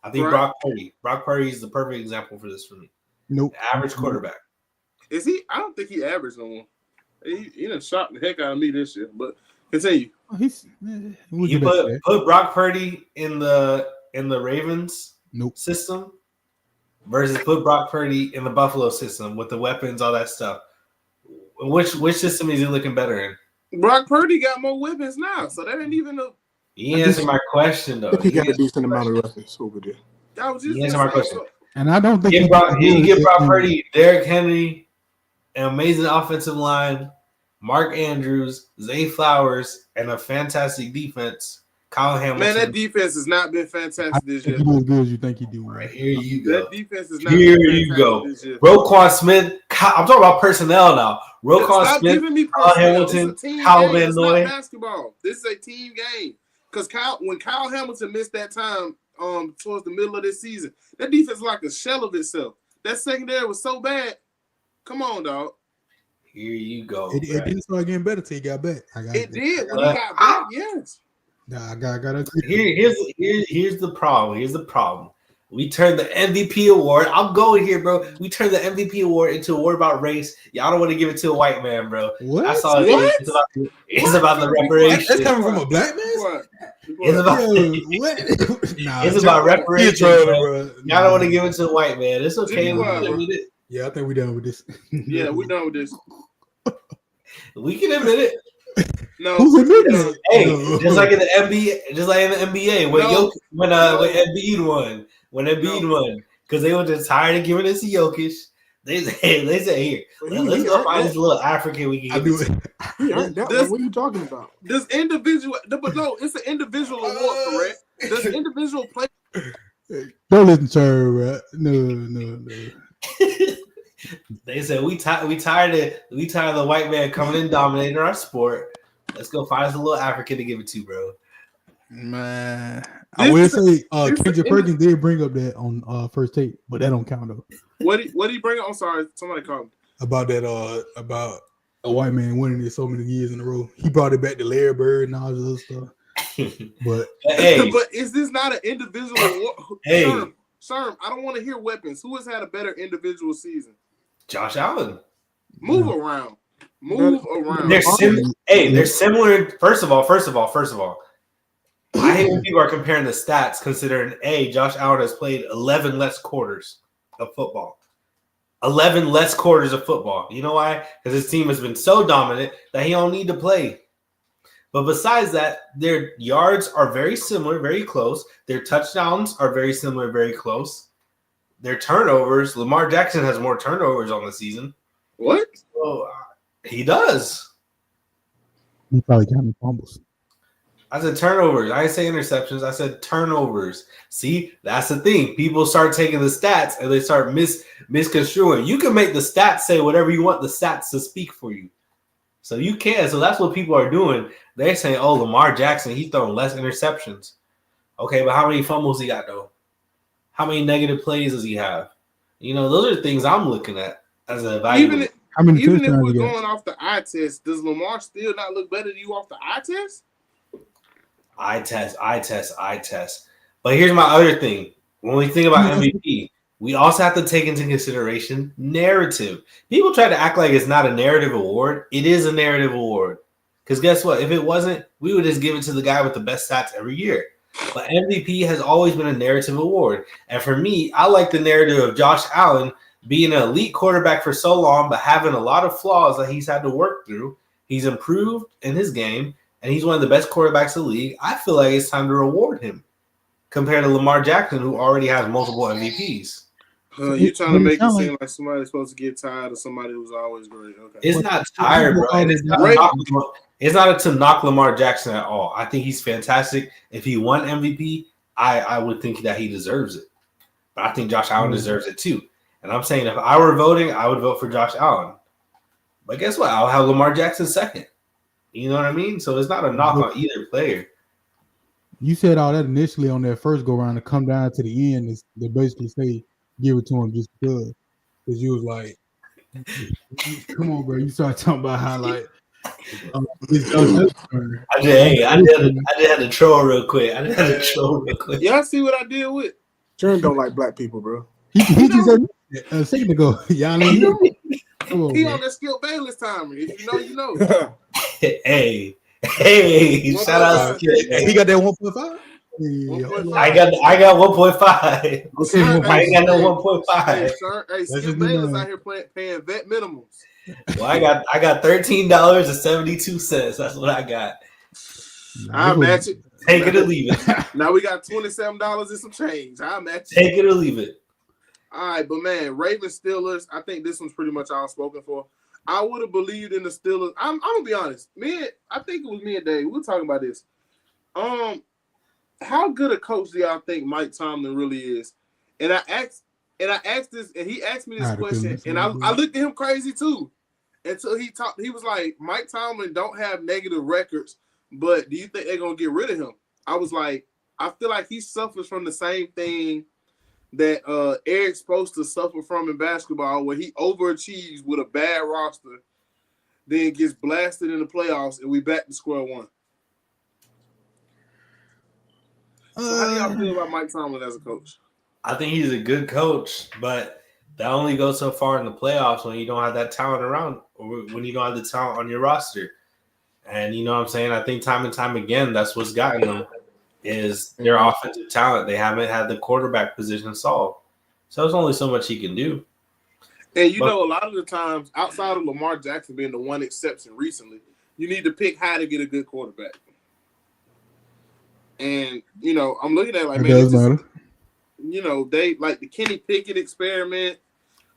I think Brock Purdy. Brock Purdy is the perfect example for this for me. Nope. Average quarterback. Is he? I don't think he averaged no one. He done shot the heck out of me this year. But continue. You put Brock Purdy in the Ravens system versus put Brock Purdy in the Buffalo system with the weapons, all that stuff. Which system is he looking better in? Brock Purdy got more weapons now, so that ain't even a. He answered my question though. He got a decent amount of weapons over there. He answered my question. And I don't think he give Brock Purdy, Derrick Henry, an amazing offensive line, Mark Andrews, Zay Flowers, and a fantastic defense. Kyle Hamilton. Man, that defense has not been fantastic this year. He do as good as you think he do. Right here you go. That defense is not been fantastic this year. Roquan Smith. I'm talking about personnel now. Roquan Smith, Kyle Hamilton, Kyle Van Noy. Basketball. This is a team game. Because when Kyle Hamilton missed that time towards the middle of this season, that defense is like a shell of itself. That secondary was so bad. Come on, dog. Here you go. It didn't start getting better till he got back. It did when he got back. Yes. Nah, I got Here's the problem. Here's the problem. We turned the MVP award. I'm going here, bro. We turned the MVP award into a award about race. Y'all don't want to give it to a white man, bro. What? I saw it. It's about the reparations. That's coming from a black man? What? It's about it's about reparations, bro. Y'all don't want to give it to a white man. It's okay. Yeah, I think we're done with this. Yeah, we're done with this. We can admit it. No, who's admitting it? Hey, just like in the NBA, when Embiid won. When Embiid won, because they were just tired of giving it to Jokic. They said, here, let's go find this little African we can give it to. What are you talking about? This individual, but no, it's an individual award, correct? Does individual play? Don't listen to her, bro. No. They said we tired of the white man coming and dominating our sport. Let's go find us a little African to give it to, bro. Man, I will say this Kendrick the- Perkins did bring up that on first take, but that don't count though. What did he bring up? I'm sorry, somebody called me. About that about a white man winning it so many years in a row. He brought it back to Larry Bird and all this other stuff. But hey, but is this not an individual award? Hey. Sherm, I don't want to hear weapons. Who has had a better individual season? Josh Allen. Move around. Move around. They're similar. First of all. I hate when people are comparing the stats, considering Josh Allen has played 11 less quarters of football. 11 less quarters of football. You know why? Because his team has been so dominant that he don't need to play. But besides that, their yards are very similar, very close. Their touchdowns are very similar, very close. Their turnovers, Lamar Jackson has more turnovers on the season. What? So, he does. he probably counted fumbles. I said turnovers. I didn't say interceptions. I said turnovers. See, that's the thing. People start taking the stats and they start misconstruing. You can make the stats say whatever you want the stats to speak for you. So you can. So that's what people are doing. They're saying, oh, Lamar Jackson, he's throwing less interceptions. Okay, but how many fumbles he got, though? How many negative plays does he have? You know, those are things I'm looking at as an evaluator. Even if we're going off the eye test, does Lamar still not look better than you off the eye test? Eye test. But here's my other thing. When we think about MVP, we also have to take into consideration narrative. People try to act like it's not a narrative award. It is a narrative award. Because guess what? If it wasn't, we would just give it to the guy with the best stats every year. But MVP has always been a narrative award. And for me, I like the narrative of Josh Allen being an elite quarterback for so long, but having a lot of flaws that he's had to work through. He's improved in his game, and he's one of the best quarterbacks in the league. I feel like it's time to reward him compared to Lamar Jackson, who already has multiple MVPs. You're trying to make it seem like somebody's supposed to get tired of somebody who's always great. Okay. It's not tired, bro. And it's not to knock Lamar Jackson at all. I think he's fantastic. If he won MVP, I would think that he deserves it. But I think Josh Allen deserves it too. And I'm saying if I were voting, I would vote for Josh Allen. But guess what? I'll have Lamar Jackson second. You know what I mean? So it's not a knock on either player. You said all that initially on that first go round to come down to the end is they basically say give it to him just because. Because you was like, come on, bro. You started talking about how like I just had to troll real quick. Y'all see what I deal with? Jern don't like black people, bro. He just said a second ago. Y'all ain't He on that Skip Bayless timer. If you know, you know. Hey, shout out Skip. He got that 1.5? I got 1.5. Okay, I ain't got no 1.5. Hey, Skip Bayless out here paying vet minimums. Well, I got $13.72. That's what I got. I'll match it. Take it or leave it. Now we got $27 and some change. I'll match it. Take it or leave it. All right, but man, Ravens Steelers. I think this one's pretty much all spoken for. I would have believed in the Steelers. I'm gonna be honest. I think it was me and Dave. We were talking about this. How good a coach do y'all think Mike Tomlin really is? And I asked this, and he asked me this question, and I looked at him crazy too. Until he talked, he was like, Mike Tomlin don't have negative records, but do you think they're gonna get rid of him? I was like, I feel like he suffers from the same thing that Eric's supposed to suffer from in basketball, where he overachieves with a bad roster, then gets blasted in the playoffs, and we back to square one. So how do y'all feel about Mike Tomlin as a coach? I think he's a good coach, but that only goes so far in the playoffs when you don't have that talent around, or when you don't have the talent on your roster. And you know what I'm saying? I think time and time again, that's what's gotten them is their offensive talent. They haven't had the quarterback position solved. So there's only so much he can do. And you know, a lot of the times, outside of Lamar Jackson being the one exception recently, you need to pick how to get a good quarterback. And, you know, I'm looking at it like, man, you know, they like the Kenny Pickett experiment,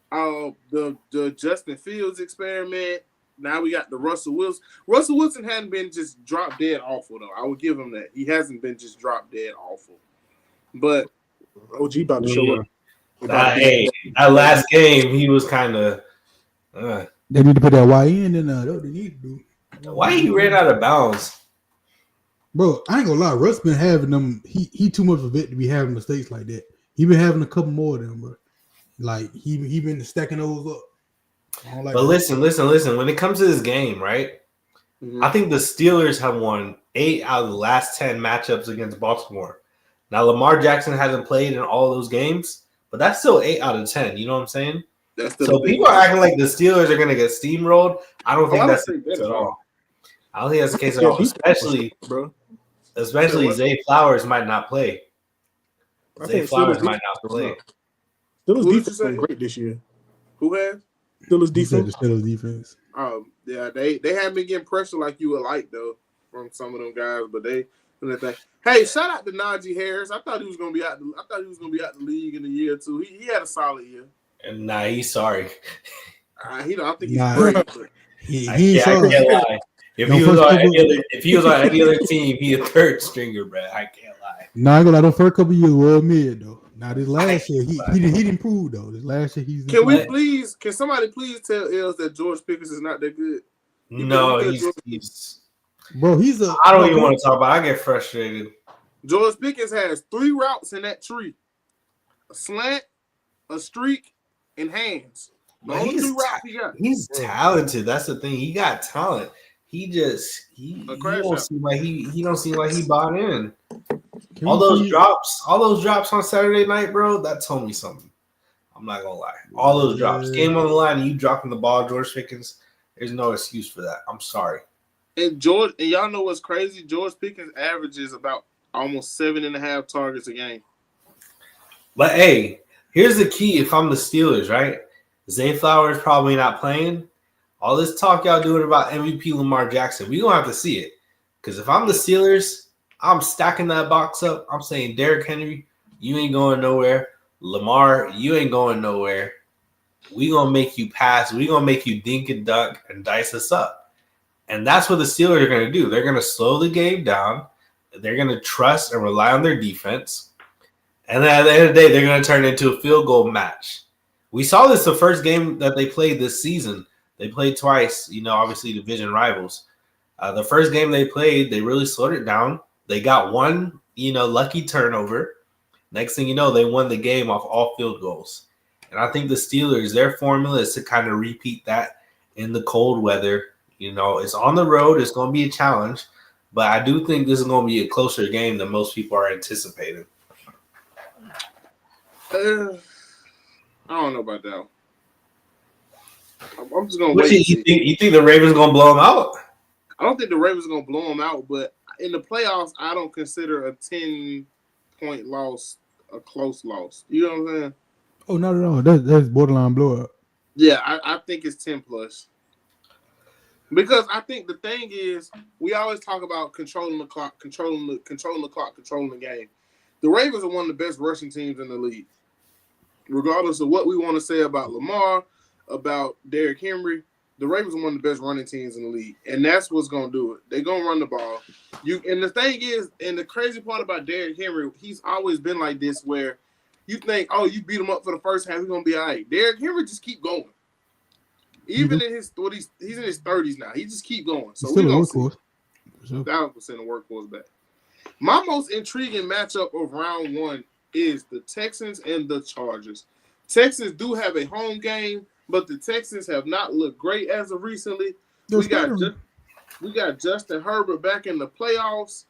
the Justin Fields experiment. Now we got the Russell Wilson. Russell Wilson hadn't been just drop dead awful, though. I would give him that. He hasn't been just drop dead awful. But OG about to show up. That last game, he was kind of. They need to put that Y in, and that's what they need to do. Why he ran out of bounds? Bro, I ain't gonna lie. Russ been having them. He too much of it to be having mistakes like that. He been having a couple more of them, bro. Like he been stacking those up. But listen. When it comes to this game, right? I think the Steelers have won 8 out of the last 10 matchups against Baltimore. Now, Lamar Jackson hasn't played in all those games, but that's still 8 out of 10. You know what I'm saying? So people are acting like the Steelers are going to get steamrolled. I don't think that's the case at all. I don't think that's the case at all, especially Zay Flowers might not play. Zay Flowers might not play. Steelers defense been great this year. Who has? Steelers defense. The Steelers defense. Yeah, they haven't been getting pressure like you would like though from some of them guys, but they. Hey, shout out to Najee Harris. I thought he was gonna be out. I thought he was gonna be out the league in a year or two. He had a solid year. And he's sorry. I think he's great. But He I can't lie. If he was on any other team, he a third stringer, bro. I can't lie. Nah, I gonna lie. The first couple years was mid though. Now this last year, he improved though. This last year he's. Can somebody please tell Els that George Pickens is not that good? No, he's. Bro, he's a. I don't even want to talk about it. I get frustrated. George Pickens has 3 routes in that tree: a slant, a streak, and hands. The only 2 routes he got. He's talented. That's the thing. He got talent. He don't seem like he bought in. All those drops on Saturday night, bro, that told me something. I'm not gonna lie. All those drops. Game on the line and you dropping the ball, George Pickens, there's no excuse for that. I'm sorry. And y'all know what's crazy? George Pickens averages about almost 7.5 targets a game. But hey, here's the key. If I'm the Steelers, right? Zay Flowers probably not playing. All this talk y'all doing about MVP Lamar Jackson, we gonna have to see it. Because if I'm the Steelers, I'm stacking that box up. I'm saying, Derrick Henry, you ain't going nowhere. Lamar, you ain't going nowhere. We gonna make you pass. We gonna make you dink and dunk and dice us up. And that's what the Steelers are gonna do. They're gonna slow the game down. They're gonna trust and rely on their defense. And then at the end of the day, they're gonna turn it into a field goal match. We saw this the first game that they played this season. They played twice, obviously division rivals. The first game they played, they really slowed it down. They got one, lucky turnover. Next thing you know, they won the game off all field goals. And I think the Steelers, their formula is to kind of repeat that in the cold weather. It's on the road. It's going to be a challenge. But I do think this is going to be a closer game than most people are anticipating. I don't know about that. I'm just gonna wait. You think the Ravens gonna blow them out? I don't think the Ravens are gonna blow them out, but in the playoffs, I don't consider a 10-point loss a close loss. You know what I'm saying? Oh, not at all. That's borderline blowout. Yeah, I think it's 10 plus. Because I think the thing is, we always talk about controlling the clock, controlling the game. The Ravens are one of the best rushing teams in the league. Regardless of what we want to say about Lamar, about Derrick Henry, the Ravens are one of the best running teams in the league, and that's what's going to do it. They're going to run the ball. And the thing is, and the crazy part about Derrick Henry, he's always been like this where you think, oh, you beat him up for the first half, he's going to be all right. Derrick Henry just keep going. Even in his 30s, he's in his 30s now. He just keep going. So we're going to see 1,000% a workhorse back. My most intriguing matchup of round 1 is the Texans and the Chargers. Texans do have a home game, but the Texans have not looked great as of recently. We got Justin Herbert back in the playoffs.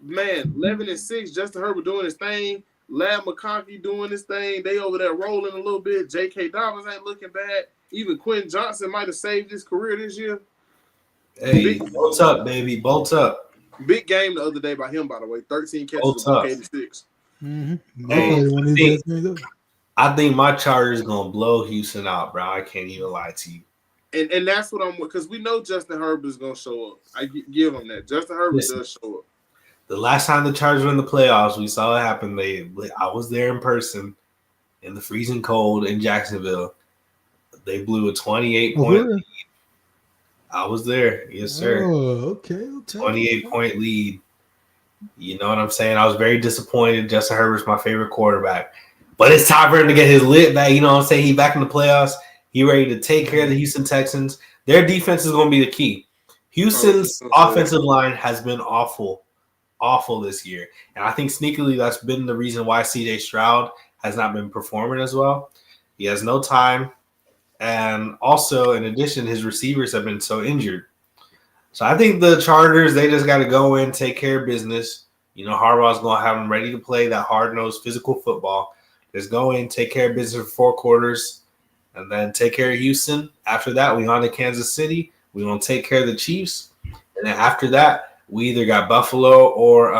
Man, 11-6. Justin Herbert doing his thing. Lad McConkey doing his thing. They over there rolling a little bit. J.K. Dobbins ain't looking bad. Even Quentin Johnson might have saved his career this year. Hey, bolt up, baby. Bolt up. Big game the other day by him, by the way. 13 catches, 86. Mm-hmm. I think my Chargers gonna blow Houston out, bro. I can't even lie to you. And that's what I'm, because we know Justin Herbert is gonna show up. I give him that. Justin Herbert does show up. The last time the Chargers were in the playoffs, we saw it happen. I was there in person in the freezing cold in Jacksonville. They blew a 28-point lead. I was there, yes, sir. Oh, okay. 28-point lead. You know what I'm saying? I was very disappointed. Justin Herbert's my favorite quarterback. But it's time for him to get his lit back. You know what I'm saying? He back in the playoffs. He ready to take care of the Houston Texans. Their defense is going to be the key. Houston's offensive line has been awful this year. And I think sneakily that's been the reason why CJ Stroud has not been performing as well. He has no time. And also, in addition, his receivers have been so injured. So I think the Chargers, they just got to go in, take care of business. You know, Harbaugh's going to have them ready to play that hard-nosed physical football. Just go in, take care of business for 4 quarters, and then take care of Houston. After that, we on to Kansas City. We're going to take care of the Chiefs. And then after that, we either got Buffalo or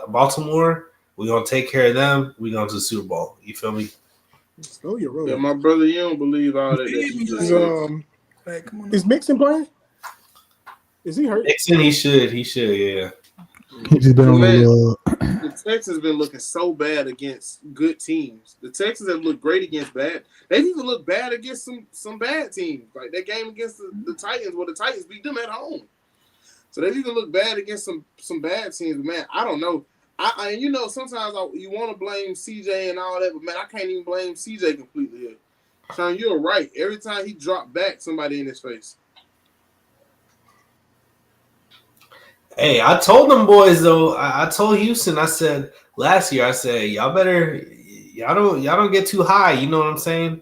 Baltimore. We're going to take care of them. We're going to the Super Bowl. You feel me? Oh, you're right. Yeah, my brother, you don't believe all that. Is Mixon playing? Is he hurt? Mixon, he should, yeah. He just been on The Texans been looking so bad against good teams. The Texans have looked great against bad. They've even looked bad against some bad teams. Like that game against the Titans, where the Titans beat them at home. So they've even looked bad against some bad teams. But man, I don't know. I you know, sometimes you want to blame CJ and all that, but man, I can't even blame CJ completely here. Sean, you're right. Every time he dropped back, somebody in his face. Hey, I told them boys though. I told Houston. I said last year. I said y'all don't get too high. You know what I'm saying?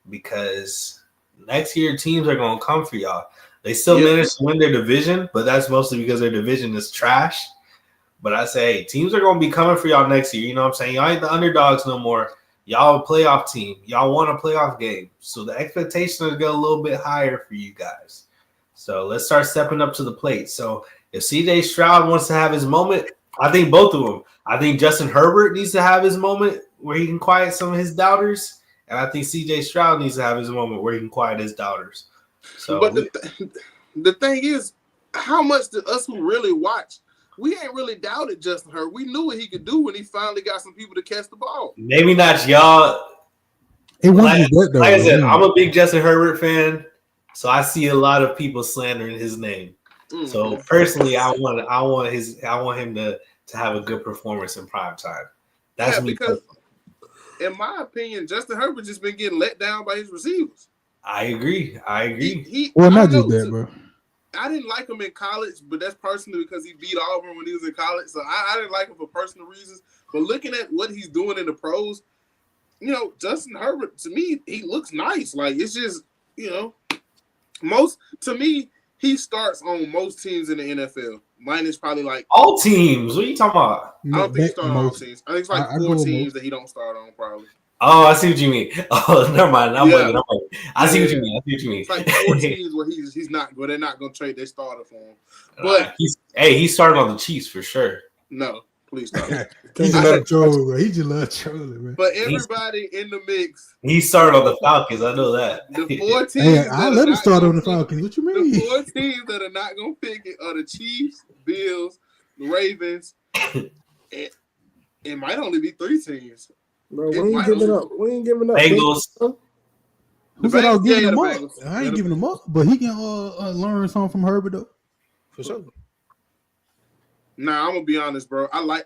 Because next year teams are gonna come for y'all. They still managed to win their division, but that's mostly because their division is trash. But I say, hey, teams are gonna be coming for y'all next year. You know what I'm saying? Y'all ain't the underdogs no more. Y'all a playoff team. Y'all won a playoff game. So the expectations are get a little bit higher for you guys. So let's start stepping up to the plate. So if CJ Stroud wants to have his moment, I think both of them. I think Justin Herbert needs to have his moment where he can quiet some of his doubters. And I think CJ Stroud needs to have his moment where he can quiet his doubters. So, but the thing is, how much do us who really watch, we ain't really doubted Justin Herbert. We knew what he could do when he finally got some people to catch the ball. Maybe not y'all. It wasn't that though. Like I said, I'm a big Justin Herbert fan, so I see a lot of people slandering his name. Mm-hmm. So personally, I want him to have a good performance in prime time. That's me. Because in my opinion, Justin Herbert just been getting let down by his receivers. I agree. Not just that, bro. I didn't like him in college, but that's personally because he beat Auburn when he was in college. So I didn't like him for personal reasons. But looking at what he's doing in the pros, you know, Justin Herbert, to me, he looks nice. Like, it's just, you know, to me, he starts on most teams in the NFL. Minus probably like all teams. What are you talking about? I don't think he starts on all teams. I think it's like 4 teams that he don't start on probably. Oh, I see what you mean. Oh, never mind. I'm waiting. I see what you mean. It's like 4 teams where he's not good. They're not gonna trade their starter for him. But he started on the Chiefs for sure. No, please stop. He just love trolling, bro. He just love trolling, man. But everybody in the mix. He started on the Falcons. I know that. The 4 teams. Hey, I let him start on the Falcons. What you mean? The 4 teams that are not gonna pick it are the Chiefs, Bills, the Ravens. It might only be 3 teams. Bro, we ain't giving up. Bengals. Who said I was giving him up? I ain't giving him up, but he can learn something from Herbert though. For sure. Nah, I'm gonna be honest, bro. I like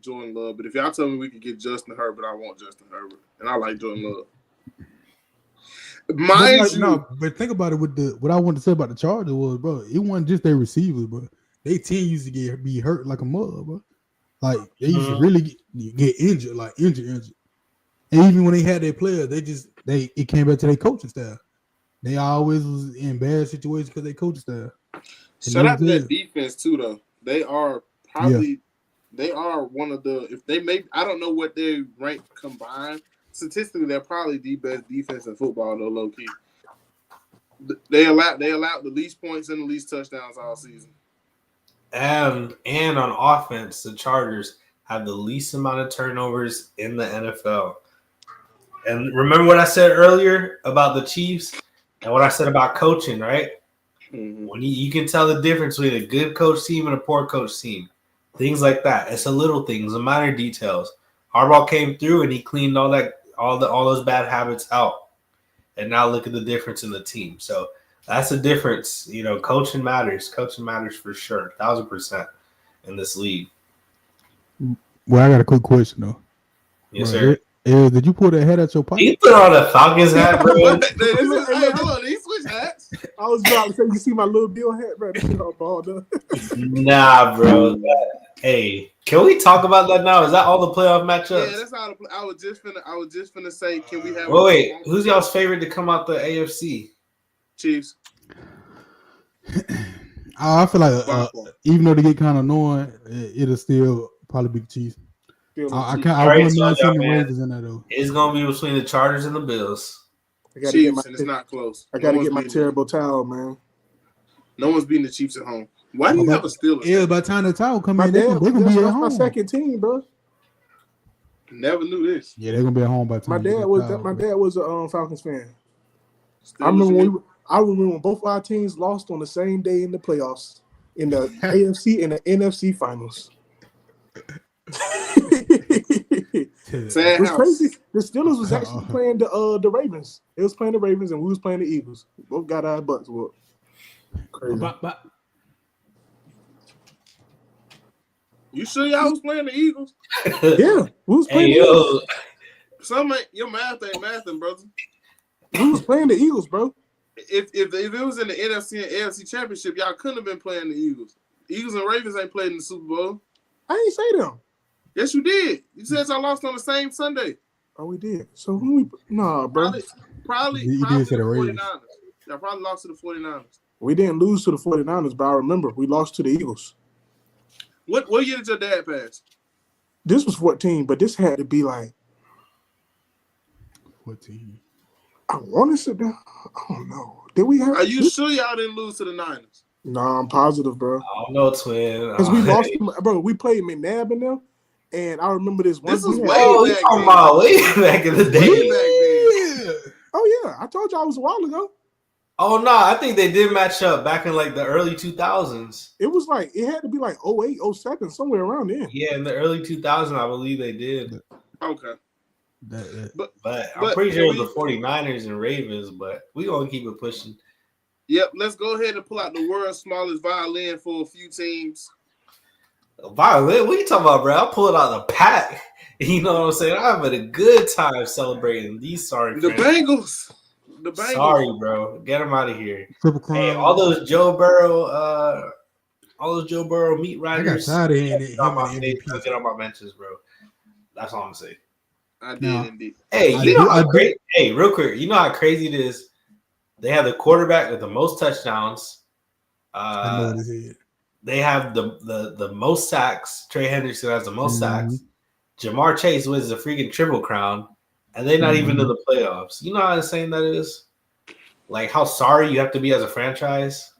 Jordan Love, but if y'all tell me we could get Justin Herbert, I want Justin Herbert, and I like Jordan Love. But think about it. With what I wanted to say about the Chargers was, bro, it wasn't just their receivers, bro. They team used to be hurt like a mother, bro. Like they used to really get injured, like injured. And even when they had their players, it came back to their coaching staff. They always was in bad situations because they coaching staff. Shout out to that defense too, though. They are probably they are one of the I don't know what they rank combined. Statistically, they're probably the best defense in football, though, low key. They allowed the least points and the least touchdowns all season. And on offense, the Chargers have the least amount of turnovers in the NFL. And remember what I said earlier about the Chiefs and what I said about coaching, right? Mm-hmm. When you can tell the difference between a good coach team and a poor coach team. Things like that. It's the little things, the minor details. Harbaugh came through and he cleaned all those bad habits out. And now look at the difference in the team. So that's the difference. You know, coaching matters. Coaching matters for sure, 1,000% in this league. Well, I got a quick question though. Yes, sir. Did you pull that head out your pocket? He put on a Falcons hat, bro. Hold on, he switched his hats. I was about to say, you see my little Bill hat, bro? That shit all balled up. Nah, bro. Hey, can we talk about that now? Is that all the playoff matchups? Yeah, that's all. I was just finna say, can we have? Wait, who's y'all's favorite to come out the AFC? Chiefs. I feel like even though they get kind of annoying, it'll still probably be the Chiefs. I wouldn't mind seeing the Ravens in there though. It's gonna be between the Chargers and the Bills. Chiefs, and it's not close. I gotta get my terrible towel, man. No one's beating the Chiefs at home. Why do you have a Steelers? Yeah, by the time the towel come in, they're gonna be at home. My second team, bro. Never knew this. Yeah, they're gonna be at home by the time. My dad was a Falcons fan. I remember when both our teams lost on the same day in the playoffs, in the AFC and the NFC finals. It was crazy. The Steelers was actually playing the Ravens. It was playing the Ravens, and we was playing the Eagles. We both got our butts whooped. Crazy. You sure y'all was playing the Eagles? Yeah, we was playing the Eagles. Your math ain't mathing, brother. We was playing the Eagles, bro. If it was in the NFC and AFC championship, y'all couldn't have been playing the Eagles. Eagles and Ravens ain't played in the Super Bowl. I ain't say them. Yes, you did. You said y'all lost on the same Sunday. Oh, we did. So who we? Nah, bro. Probably the 49ers. Y'all probably lost to the 49ers. We didn't lose to the 49ers, but I remember we lost to the Eagles. What year did your dad pass? This was 14, but this had to be like 14. I want to sit down. I don't know. Did we have? Are you sure y'all didn't lose to the Niners? No, I'm positive, bro. I don't know, twin. Because we lost, bro. We played McNabb in them, and I remember this one. This was way back in the day. Oh yeah, I told you I was a while ago. Oh no, I think they did match up back in like the early 2000s. It was like it had to be like 08, 07, somewhere around there. Yeah, in the early 2000s, I believe they did. Okay. But I'm pretty sure it was the 49ers and Ravens, but we gonna keep it pushing. Yep, let's go ahead and pull out the world's smallest violin for a few teams. Violin? What are you talking about, bro? I'll pull it out of the pack. You know what I'm saying? I'm having a good time celebrating these sorry The Bengals. Sorry, bro. Get them out of here. Hey, all those Joe Burrow meat riders. I got tired of get on my benches, bro. That's all I'm saying. I did indeed. Hey, Hey, real quick. You know how crazy it is? They have the quarterback with the most touchdowns. I know what it is. They have the most sacks. Trey Hendrickson has the most sacks. Jamar Chase wins the freaking Triple Crown. And they're not even in the playoffs. You know how insane that is? Like how sorry you have to be as a franchise?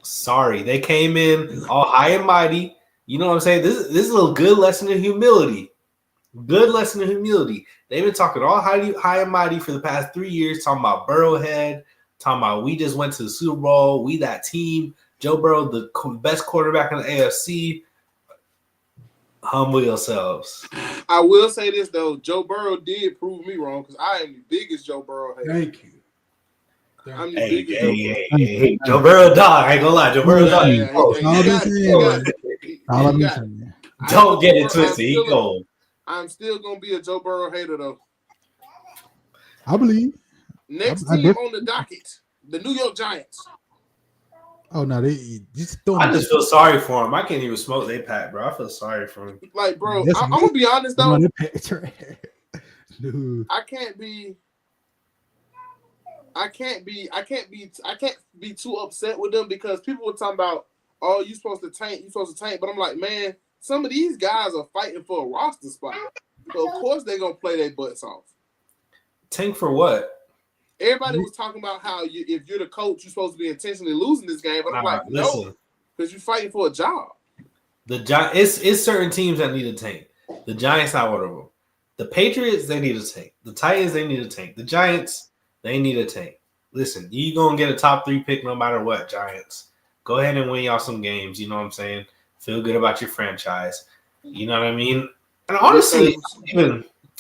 Sorry. They came in all high and mighty. You know what I'm saying? This is a good lesson in humility. Good lesson in humility. They've been talking all high and mighty for the past 3 years, talking about Burrowhead, talking about we just went to the Super Bowl, we that team, Joe Burrow, the best quarterback in the AFC. Humble yourselves. I will say this though, Joe Burrow did prove me wrong because I am the biggest Joe Burrow hater. Thank you. I'm the biggest. Hey, Joe Burrow dog. I ain't gonna lie, Joe Burrow dog. Don't get it twisted. He cold. I'm still gonna be a Joe Burrow hater though. I believe. Next team on the docket, the New York Giants. Oh no, they just don't. I just feel sorry for him. I can't even smoke they pack, bro. I feel sorry for him. Like, bro, I'm gonna be honest though. Dude. I can't be too upset with them because people were talking about, oh, you supposed to tank. But I'm like, man, some of these guys are fighting for a roster spot. So of course they're gonna play their butts off. Tank for what? Everybody was talking about how if you're the coach, you're supposed to be intentionally losing this game. But I'm like, no, because you're fighting for a job. It's certain teams that need a tank. The Giants, not one of them. The Patriots, they need a tank. The Titans, they need a tank. The Giants, they need a tank. Listen, you gonna get a top 3 pick no matter what, Giants. Go ahead and win y'all some games. You know what I'm saying? Feel good about your franchise. You know what I mean? And honestly, I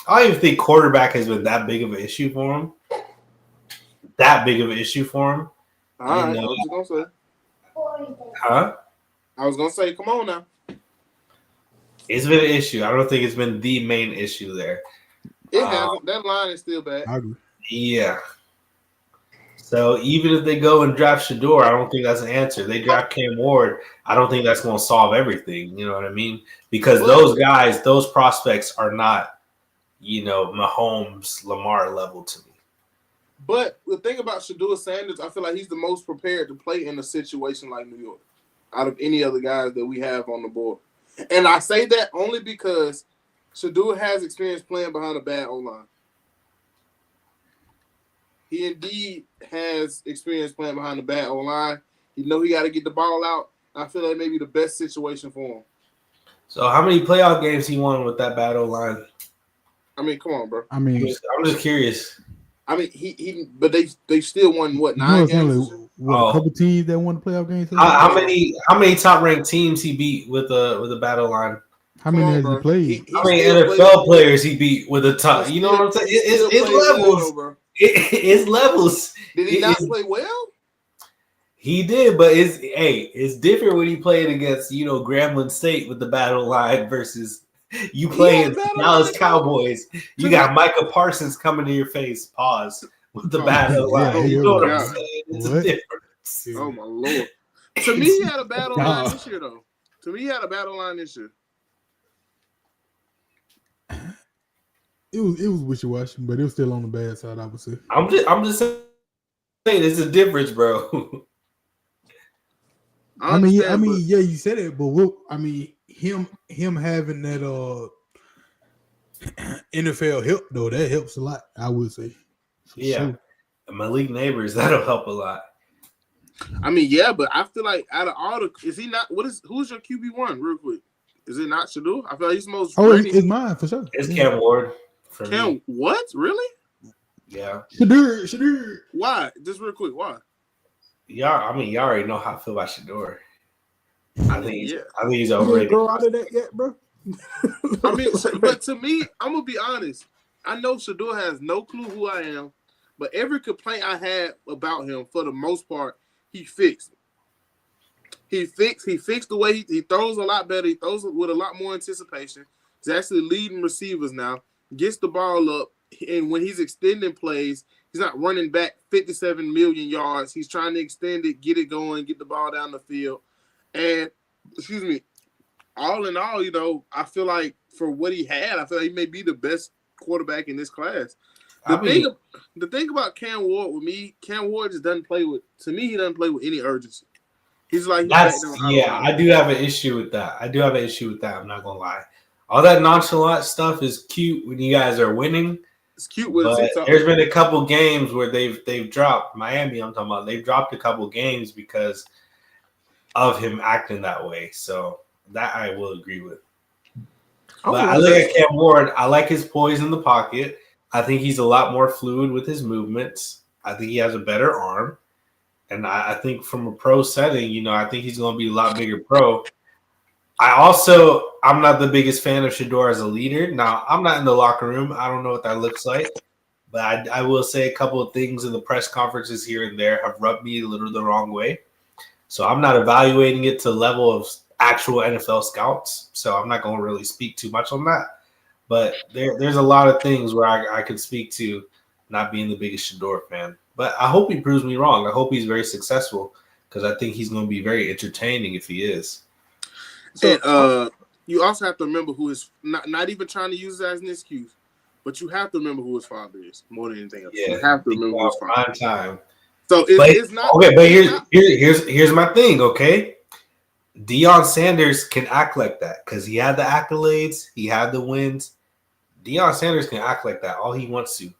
don't even think quarterback has been that big of an issue for him. All right, what you gonna say? Huh? I was gonna say, come on now. It's been an issue. I don't think it's been the main issue there. It hasn't. That line is still bad. I agree. Yeah. So even if they go and draft Shador, I don't think that's an answer. They draft Cam Ward, I don't think that's going to solve everything. You know what I mean? Because those guys, those prospects are not, Mahomes, Lamar level to me. But the thing about Shador Sanders, I feel like he's the most prepared to play in a situation like New York out of any other guys that we have on the board. And I say that only because Shador has experience playing behind a bad O-line. He indeed has experience playing behind a bad O-line. He got to get the ball out. I feel like maybe the best situation for him. So how many playoff games he won with that bad O-line? I mean, come on, bro. I mean, I'm just curious. I mean, but they still won what 9 games? A couple teams that won the playoff games. How many top ranked teams he beat with a battle line? How many has he played? How many NFL players he beat with a top? You know what I'm saying? It's levels. Well, It's levels. Did he not play well? He did, but it's different when he played against Grambling State with the battle line versus you playing Dallas Cowboys. You got Micah Parsons coming to your face. Pause with the battle line. You know what I'm saying? It's a difference. Oh my Lord! To me, he had a battle line this year, though. It was wishy-washy, but it was still on the bad side, I would say. I'm just saying it's a difference, bro. I mean, yeah, you said it, but him having that NFL help though, that helps a lot, I would say. Yeah. Sure. Malik Neighbors, that'll help a lot. I mean, yeah, but I feel like out of all who's your QB1 real quick? Is it not Shador? I feel like he's the most ready. It's mine for sure. It's Cam Ward for me. What? Really? Yeah. Shador. Why? Just real quick, why? Y'all already know how I feel about Shador. I think he's You overrated. didn't grow out of that yet, bro. I mean, but to me, I'm gonna be honest. I know Shador has no clue who I am, but every complaint I had about him, for the most part, he fixed. He fixed the way he throws a lot better. He throws it with a lot more anticipation. He's actually leading receivers now. Gets the ball up, and when he's extending plays, he's not running back 57 million yards. He's trying to extend it, get it going, get the ball down the field. And, all in all, I feel like for what he had, I feel like he may be the best quarterback in this class. The thing about Cam Ward with me, Cam Ward just doesn't play with. To me, he doesn't play with any urgency. He's like, I do have an issue with that. I'm not gonna lie. All that nonchalant stuff is cute when you guys are winning. It's cute with but there's been a couple games where they've dropped Miami. I'm talking about they've dropped a couple games because of him acting that way. So that I will agree with. But I look at Cam Ward. I like his poise in the pocket. I think he's a lot more fluid with his movements. I think he has a better arm. And I think from a pro setting, I think he's going to be a lot bigger pro. I'm not the biggest fan of Shador as a leader. Now, I'm not in the locker room. I don't know what that looks like. But I will say a couple of things in the press conferences here and there have rubbed me a little the wrong way. So I'm not evaluating it to the level of actual NFL scouts. So I'm not going to really speak too much on that. But there's a lot of things where I could speak to not being the biggest Shador fan. But I hope he proves me wrong. I hope he's very successful because I think he's going to be very entertaining if he is. And you also have to remember who is not even trying to use it as an excuse, but you have to remember who his father is more than anything else. Yeah, you have to remember who his father is. Time. So it's not okay. But here's my thing. Okay, Deion Sanders can act like that because he had the accolades, he had the wins. Deion Sanders can act like that all he wants to.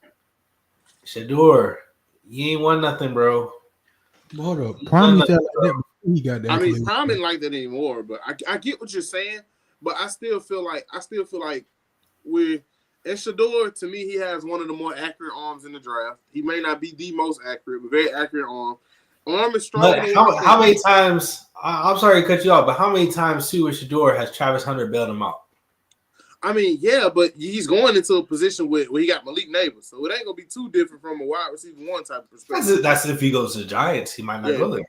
Shador, you ain't won nothing, bro. Hold up. Prime like that. He got that. I mean, Prime ain't like that anymore. But I get what you're saying. But I still feel like with Shador, to me, he has one of the more accurate arms in the draft. He may not be the most accurate, but very accurate arm. Arm is strong. But how many times? I'm sorry to cut you off, but how many times too with Shador has Travis Hunter bailed him out? I mean, yeah, but he's going into a position where he got Malik Neighbors, so it ain't gonna be too different from a wide receiver one type of perspective. That's if he goes to the Giants, he might not go there.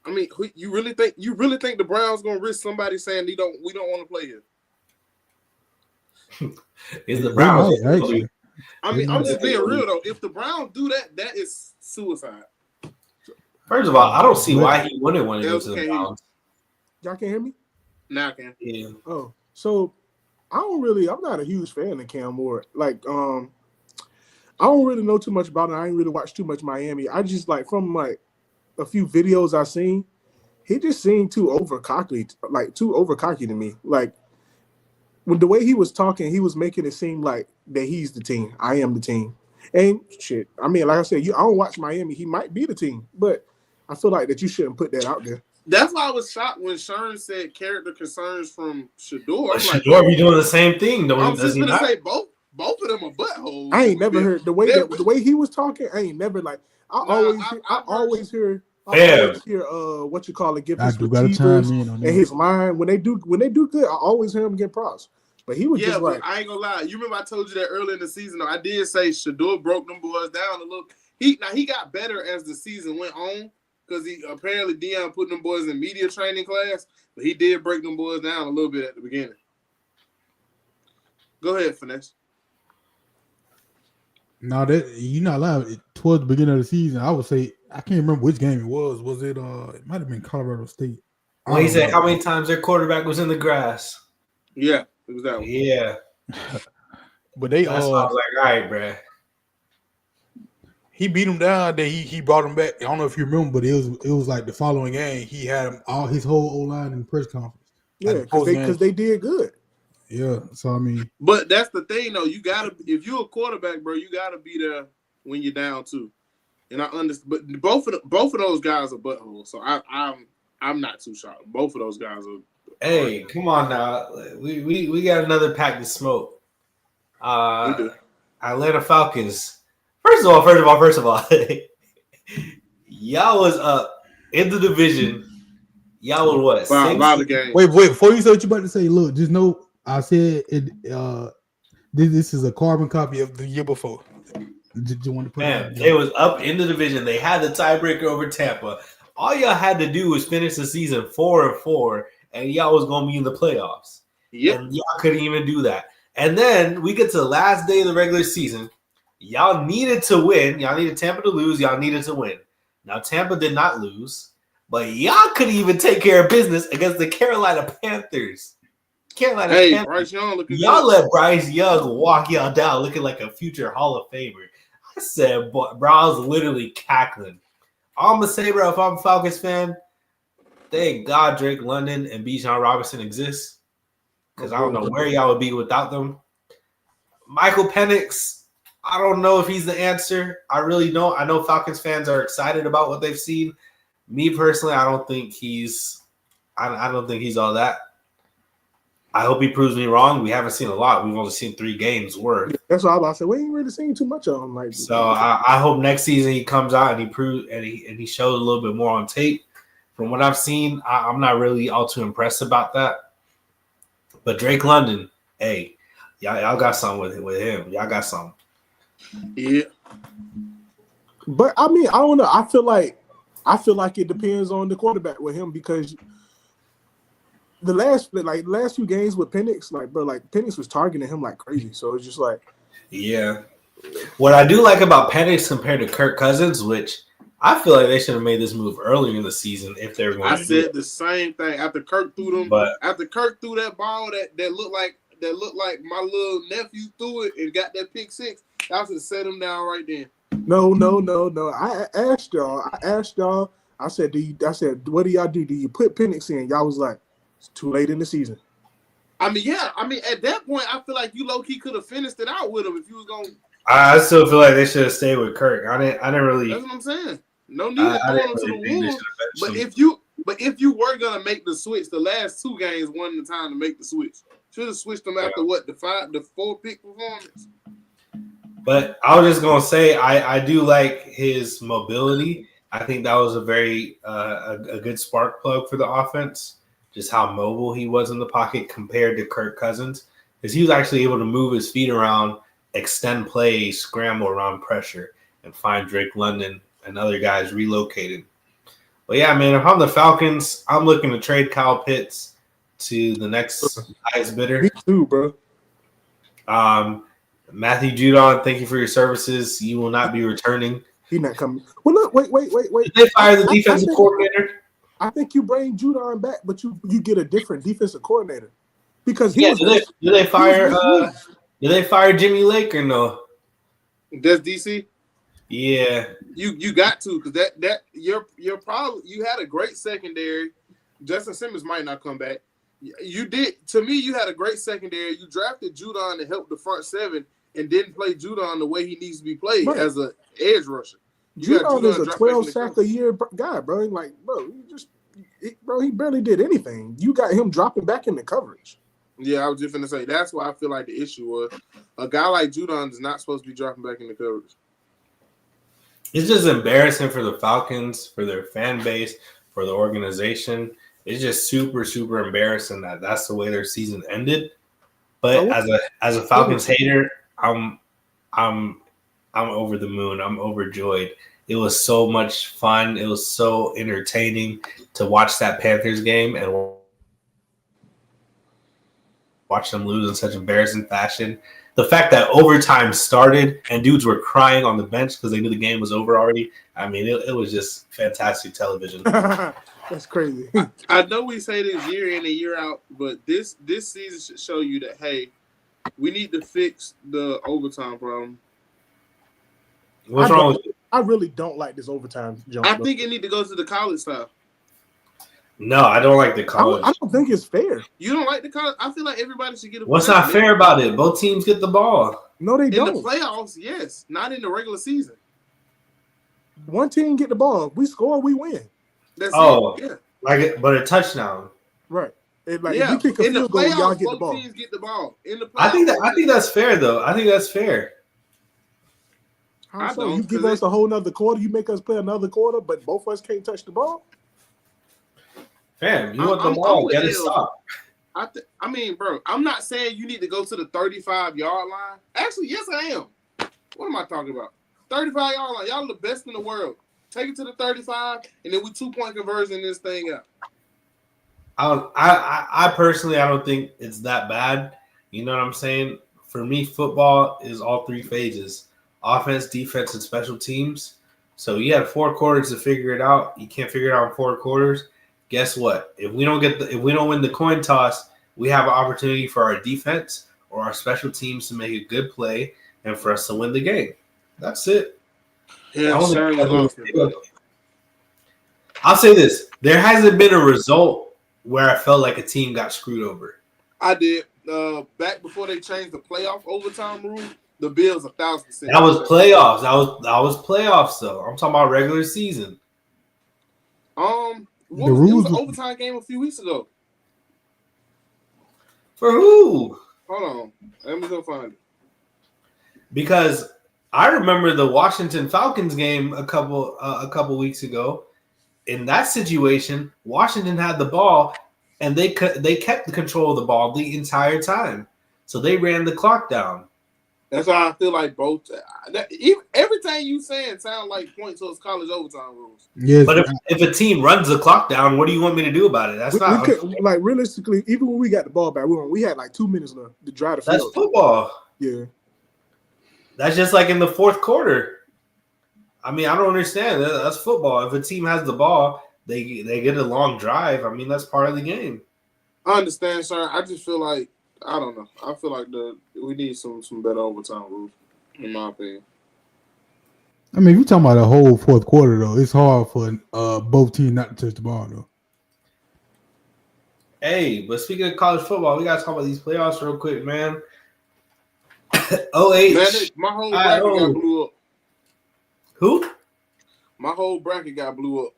I mean, you really think the Browns gonna risk somebody saying we don't want to play here? Is the Browns? I mean, I'm just being real though. If the Browns do that, that is suicide. First of all, I don't see why he wouldn't want to go to the Browns. Y'all can't hear me? Now I can. Yeah. Oh, so I'm not a huge fan of Cam Ward. Like, I don't really know too much about it. I ain't really watched too much Miami. I just like from like a few videos I seen, he just seemed too over cocky to me. Like when the way he was talking, he was making it seem like that he's the team. I am the team. And shit. I mean, like I said, I don't watch Miami. He might be the team, but I feel like that you shouldn't put that out there. That's why I was shocked when Shern said character concerns from Shador. But Shador be doing the same thing, though. I was just gonna say both of them are buttholes. I ain't never heard the way he was talking. I ain't never like. I always hear what you call it, give his receivers and his line when they do good. I always hear him get props. But he was just like, I ain't gonna lie. You remember I told you that early in the season. Though, I did say Shador broke them boys down a little. He got better as the season went on because he apparently Deion put them boys in media training class, but he did break them boys down a little bit at the beginning. Go ahead, Finesse. No, that you're not lying. Towards the beginning of the season, I would say I can't remember which game it was. Was it? It might have been Colorado State. Well, he said how many times their quarterback was in the grass. Yeah, it was that one. Yeah, but they I was like, all right, bro. He beat him down. Then he brought him back. I don't know if you remember, but it was like the following game. He had him all his whole O-line in the press conference. Yeah, because they did good. Yeah, so I mean, but that's the thing though. You gotta, if you're a quarterback, bro, you gotta be there when you're down too. And I understand, but both of those guys are buttholes. So I'm not too shocked. Both of those guys are. Hey, come on now. We got another pack to smoke. We do. Atlanta Falcons. First of all, y'all was up in the division. Y'all was what? Five game. Wait, before you say what you about to say, look, just know I said it. This is a carbon copy of the year before. Did you want to put they was up in the division. They had the tiebreaker over Tampa. All y'all had to do was finish the season 4-4, and y'all was gonna be in the playoffs. Yep. And y'all couldn't even do that. And then we get to the last day of the regular season. Y'all needed to win. Y'all needed Tampa to lose. Y'all needed to win. Now Tampa did not lose, but y'all couldn't even take care of business against the Carolina Panthers. Panthers. Bryce Young looking y'all good. let Bryce Young walk y'all down looking like a future Hall of Famer. I said, bro, I was literally cackling. All I'm going to say, bro, if I'm a Falcons fan, thank God Drake London and Bijan Robinson exist because I don't know where y'all would be without them. Michael Penix, I don't know if he's the answer. I really don't. I know Falcons fans are excited about what they've seen. Me personally, I don't think he's all that. I hope he proves me wrong. We haven't seen a lot. We've only seen 3 games worth. That's what I was about to say. We ain't really seen too much of him. Like, so I hope next season he comes out and he proves and he shows a little bit more on tape. From what I've seen, I'm not really all too impressed about that. But Drake London, hey, y'all got something with him. Y'all got something. Yeah. But I mean, I don't know. I feel like it depends on the quarterback with him because the last few games with Penix, Penix was targeting him like crazy. So it's just like, yeah. What I do like about Penix compared to Kirk Cousins, which I feel like they should have made this move earlier in the season if they were going to do it. I said the same thing after Kirk threw them. But after Kirk threw that ball that looked like my little nephew threw it and got that pick six, I should have set him down right then. No. I asked y'all. I said, what do y'all do? Do you put Penix in? Y'all was like, it's too late in the season. I mean, yeah. I mean, at that point, I feel like you low-key could have finished it out with him if you was going to. I still feel like they should have stayed with Kirk. I didn't really. That's what I'm saying. No need to throw him to the wolves. But if you were going to make the switch, the last 2 games wasn't the time to make the switch. Should have switched them after the 4-pick performance. But I was just gonna say I do like his mobility. I think that was a very a good spark plug for the offense. Just how mobile he was in the pocket compared to Kirk Cousins, because he was actually able to move his feet around, extend plays, scramble around pressure, and find Drake London and other guys relocated. But yeah, man, if I'm the Falcons, I'm looking to trade Kyle Pitts to the next highest bidder. Me too, bro. Matthew Judon, thank you for your services. You will not be returning. He's not coming. Well, look, wait. Did they fire the defensive coordinator? I think you bring Judon back, but you get a different defensive coordinator because he was. Did they fire Jimmy Lake or no? That's DC. Yeah, you got to because that your problem. You had a great secondary. Justin Simmons might not come back. You did to me. You had a great secondary. You drafted Judon to help the front seven and didn't play Judon the way he needs to be played as an edge rusher. Judon is a 12 sack a year guy, bro. Like, he barely did anything. You got him dropping back in the coverage. Yeah, I was just gonna say that's why I feel like the issue was a guy like Judon is not supposed to be dropping back in the coverage. It's just embarrassing for the Falcons, for their fan base, for the organization. It's just super, super embarrassing that that's the way their season ended. But as a Falcons hater, I'm over the moon. I'm overjoyed. It was so much fun. It was so entertaining to watch that Panthers game and watch them lose in such embarrassing fashion. The fact that overtime started and dudes were crying on the bench because they knew the game was over already. I mean, it was just fantastic television. That's crazy. I know we say this year in and year out, but this season should show you that, hey, we need to fix the overtime problem. What's wrong with it? I really don't like this overtime jump. I think it need to go to the college style. No, I don't like the college. I don't think it's fair. You don't like the college? I feel like everybody should get a. What's not fair about it? Both teams get the ball. No, they don't. In the playoffs, yes. Not in the regular season. One team get the ball. We score, we win. That's it. Yeah. But a touchdown. Right. If we kick a field goal, y'all get the ball. Both teams get the ball. In the playoffs, I think that's fair, though. I think that's fair. How so? You give us a whole nother quarter, you make us play another quarter, but both of us can't touch the ball? Fam, you want the ball, get it stopped. I mean, bro, I'm not saying you need to go to the 35-yard line. Actually, yes, I am. What am I talking about? 35-yard line. Y'all are the best in the world. Take it to the 35, and then we 2-point conversion this thing out. I personally, I don't think it's that bad. You know what I'm saying? For me, football is all three phases: offense, defense, and special teams. So you had 4 quarters to figure it out. You can't figure it out in 4 quarters. Guess what? If we don't win the coin toss, we have an opportunity for our defense or our special teams to make a good play and for us to win the game. That's it. Yeah, I'll say this. There hasn't been a result where I felt like a team got screwed over. I did. Back before they changed the playoff overtime rule, the Bills 1,000%. That was playoffs. That was playoffs, though. I'm talking about regular season. It was an overtime game a few weeks ago. For who? Hold on. Let me go find it. Because I remember the Washington Falcons game a couple weeks ago. In that situation, Washington had the ball, and they kept the control of the ball the entire time. So they ran the clock down. That's why I feel like both. Everything you saying sound like point towards college overtime rules. Yes, but if a team runs the clock down, what do you want me to do about it? That's not like realistically. Even when we got the ball back, we had like 2 minutes left to drive the field. That's football. Yeah, that's just like in the fourth quarter. I mean, I don't understand. That's football. If a team has the ball, they get a long drive. I mean, that's part of the game. I understand, sir. I just feel like. I don't know. I feel like we need some better overtime rules, in my opinion. I mean, if you're talking about the whole fourth quarter, though, it's hard for both teams not to touch the ball, though. Hey, but speaking of college football, we got to talk about these playoffs real quick, man. OH. Man, my whole bracket got blew up. Who? My whole bracket got blew up.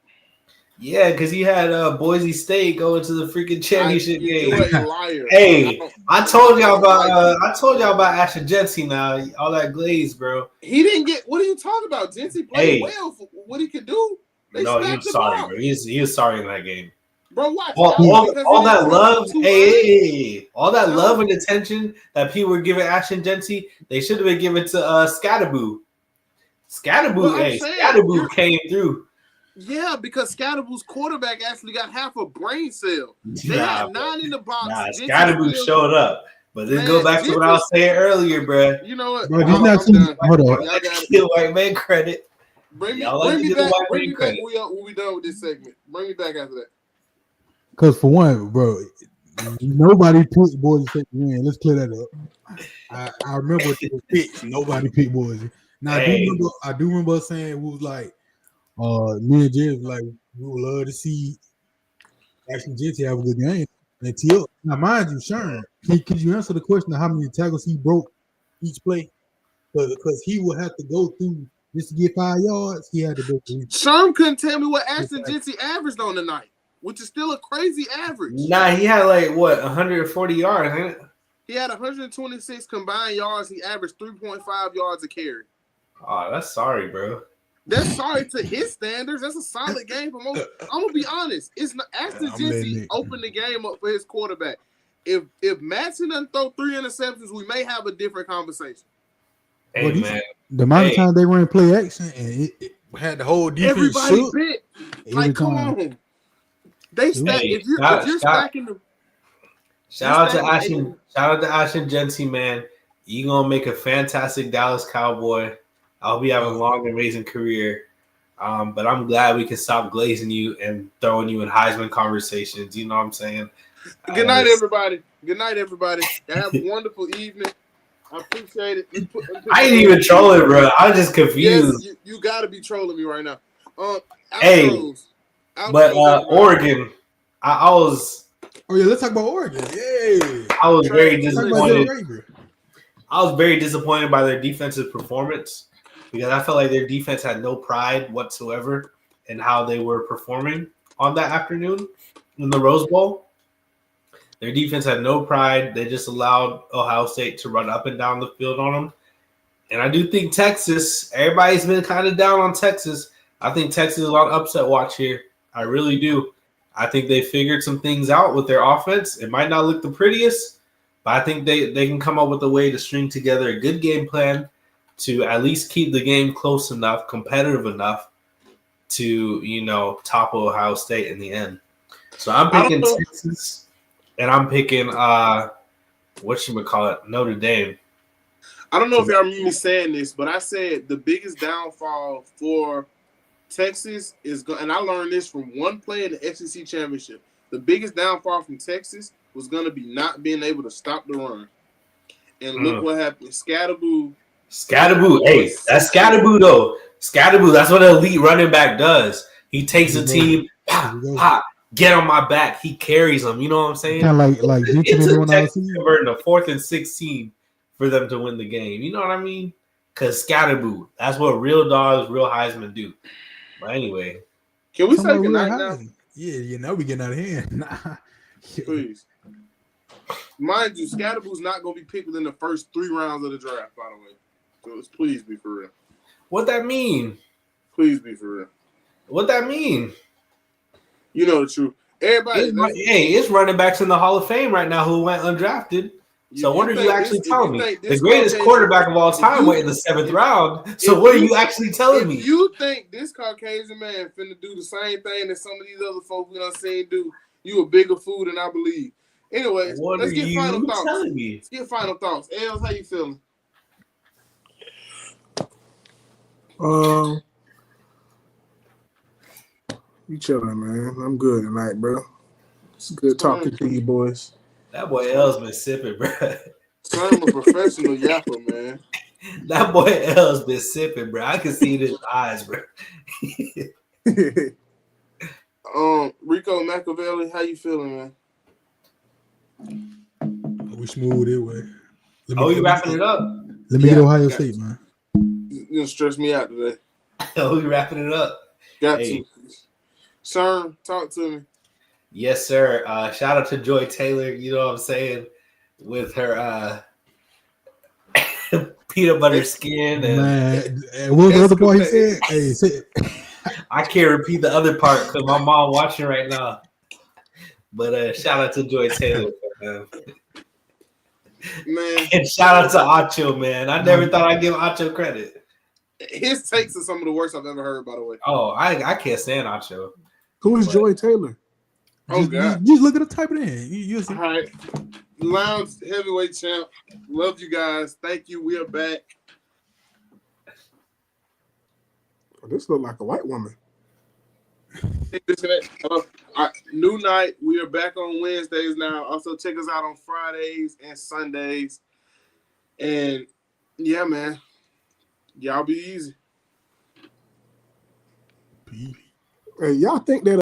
Yeah, because you had BOYZ State going to the freaking championship game. You're a liar. Hey, I told y'all about Ashton Jency now. All that glaze, bro. He didn't get. What are you talking about? Jency played well for what he could do. He was sorry, bro. He was sorry in that game. Bro, watch. All that love, all that love and attention that people were giving Ashton Jency, they should have been given to Scatterboo. Scatterboo came through. Yeah, because Scatterboo's quarterback actually got half a brain cell. They had 9 in the box. Scatterboo showed up. But then go back to what I was saying earlier, bro. You know what? Bro, hold on. Give white man credit. Bring me Y'all like to back. give the white Bring man me back credit. when we done with this segment. Bring me back after that. Because for one, bro, nobody picked Boise State to win. Let's clear that up. I remember what they picked. Nobody picked Boise. Now Hey. I do remember us saying it was like, me and Jay was like, we would love to see Ashton Jeanty have a good game. And T.O. Now, mind you, Sharon, could you answer the question of how many tackles he broke each play? Because he would have to go through just to get 5 yards. He had to go through. Sean couldn't tell me what Ashton Jeanty averaged on the night, which is still a crazy average. Nah, he had like what 140 yards, ain't it? He had 126 combined yards. He averaged 3.5 yards a carry. Oh, that's sorry, bro. That's sorry to his standards. That's a solid game for most. I'm gonna be honest. It's not Ashton Jeanty opened the game up for his quarterback. If Madsen doesn't throw 3 interceptions, we may have a different conversation. Hey, man. The amount of time they ran play action and it had the whole defense. Everybody bit. Like, come on. They stack. If you're stacking them. Shout out to Ashton Jeanty, man. You gonna make a fantastic Dallas Cowboy. I hope you have a long, amazing career. But I'm glad we can stop glazing you and throwing you in Heisman conversations. You know what I'm saying? Good night, everybody. Good night, everybody. Have a wonderful evening. I appreciate it. I ain't even trolling, bro. I was just confused. Yes, you got to be trolling me right now. Outros, but Oregon, I was. Oh yeah, let's talk about Oregon. Yay! I was very disappointed. I was very disappointed by their defensive performance because I felt like their defense had no pride whatsoever in how they were performing on that afternoon in the Rose Bowl. Their defense had no pride. They just allowed Ohio State to run up and down the field on them. And I do think Texas, everybody's been kind of down on Texas. I think Texas is on upset watch here. I really do. I think they figured some things out with their offense. It might not look the prettiest, but I think they can come up with a way to string together a good game plan to at least keep the game close enough, competitive enough to, topple Ohio State in the end. So I'm picking Texas. And I'm picking Notre Dame. I don't know if y'all remember me saying this, but I said the biggest downfall for Texas is and I learned this from one play in the SEC championship. The biggest downfall from Texas was going to be not being able to stop the run. And look what happened. Scatterboo. Hey, that's Scatterboo though. Scatterboo, that's what an elite running back does. He takes a team, get on my back. He carries them. You know what I'm saying? Kind of like it's a Texas converting a 4th and 16 for them to win the game. You know what I mean? Because Scatterboo, that's what real dogs, real Heisman do. But anyway, can we say goodnight now? Yeah, we getting out of hand. Nah. Please. Mind you, Scatterboo's not going to be picked within the first 3 rounds of the draft, by the way. So please be for real. What that mean? Please be for real. What that mean? You know the truth. Everybody, it's running backs in the Hall of Fame right now who went undrafted. So what are you actually telling me? The greatest quarterback of all time went in the 7th round. So what are you actually telling me? If you think this Caucasian man finna do the same thing that some of these other folks we done seen do, you a bigger fool than I believe. Anyways, let's get final thoughts. Let's get final thoughts. Els, how you feeling? You chilling, man. I'm good tonight, bro. It's good talking to you boys. That boy L's been sipping, bro. I'm a professional yapper, man. That boy L's been sipping, bro. I can see it in his eyes, bro. Rico Machiavelli, how you feeling, man? We smooth it way. You wrapping it up? Let me get Ohio State, man. You're gonna stress me out today. We wrapping it up? Got to. Sir, talk to me. Yes, sir. Shout out to Joy Taylor, you know what I'm saying, with her peanut butter skin. And what was the other part he said? Hey, I can't repeat the other part because my mom watching right now. But shout out to Joy Taylor, man. And shout out to Acho, man. I never thought I'd give Acho credit. His takes are some of the worst I've ever heard, by the way. Oh, I can't stand Acho. Who is Joy Taylor? God. Just look at the type of in. You'll see. All right. Lounge heavyweight champ. Love you guys. Thank you. We are back. This look like a white woman. New night. We are back on Wednesdays now. Also, check us out on Fridays and Sundays. And yeah, man, y'all be easy. P. Hey, y'all think that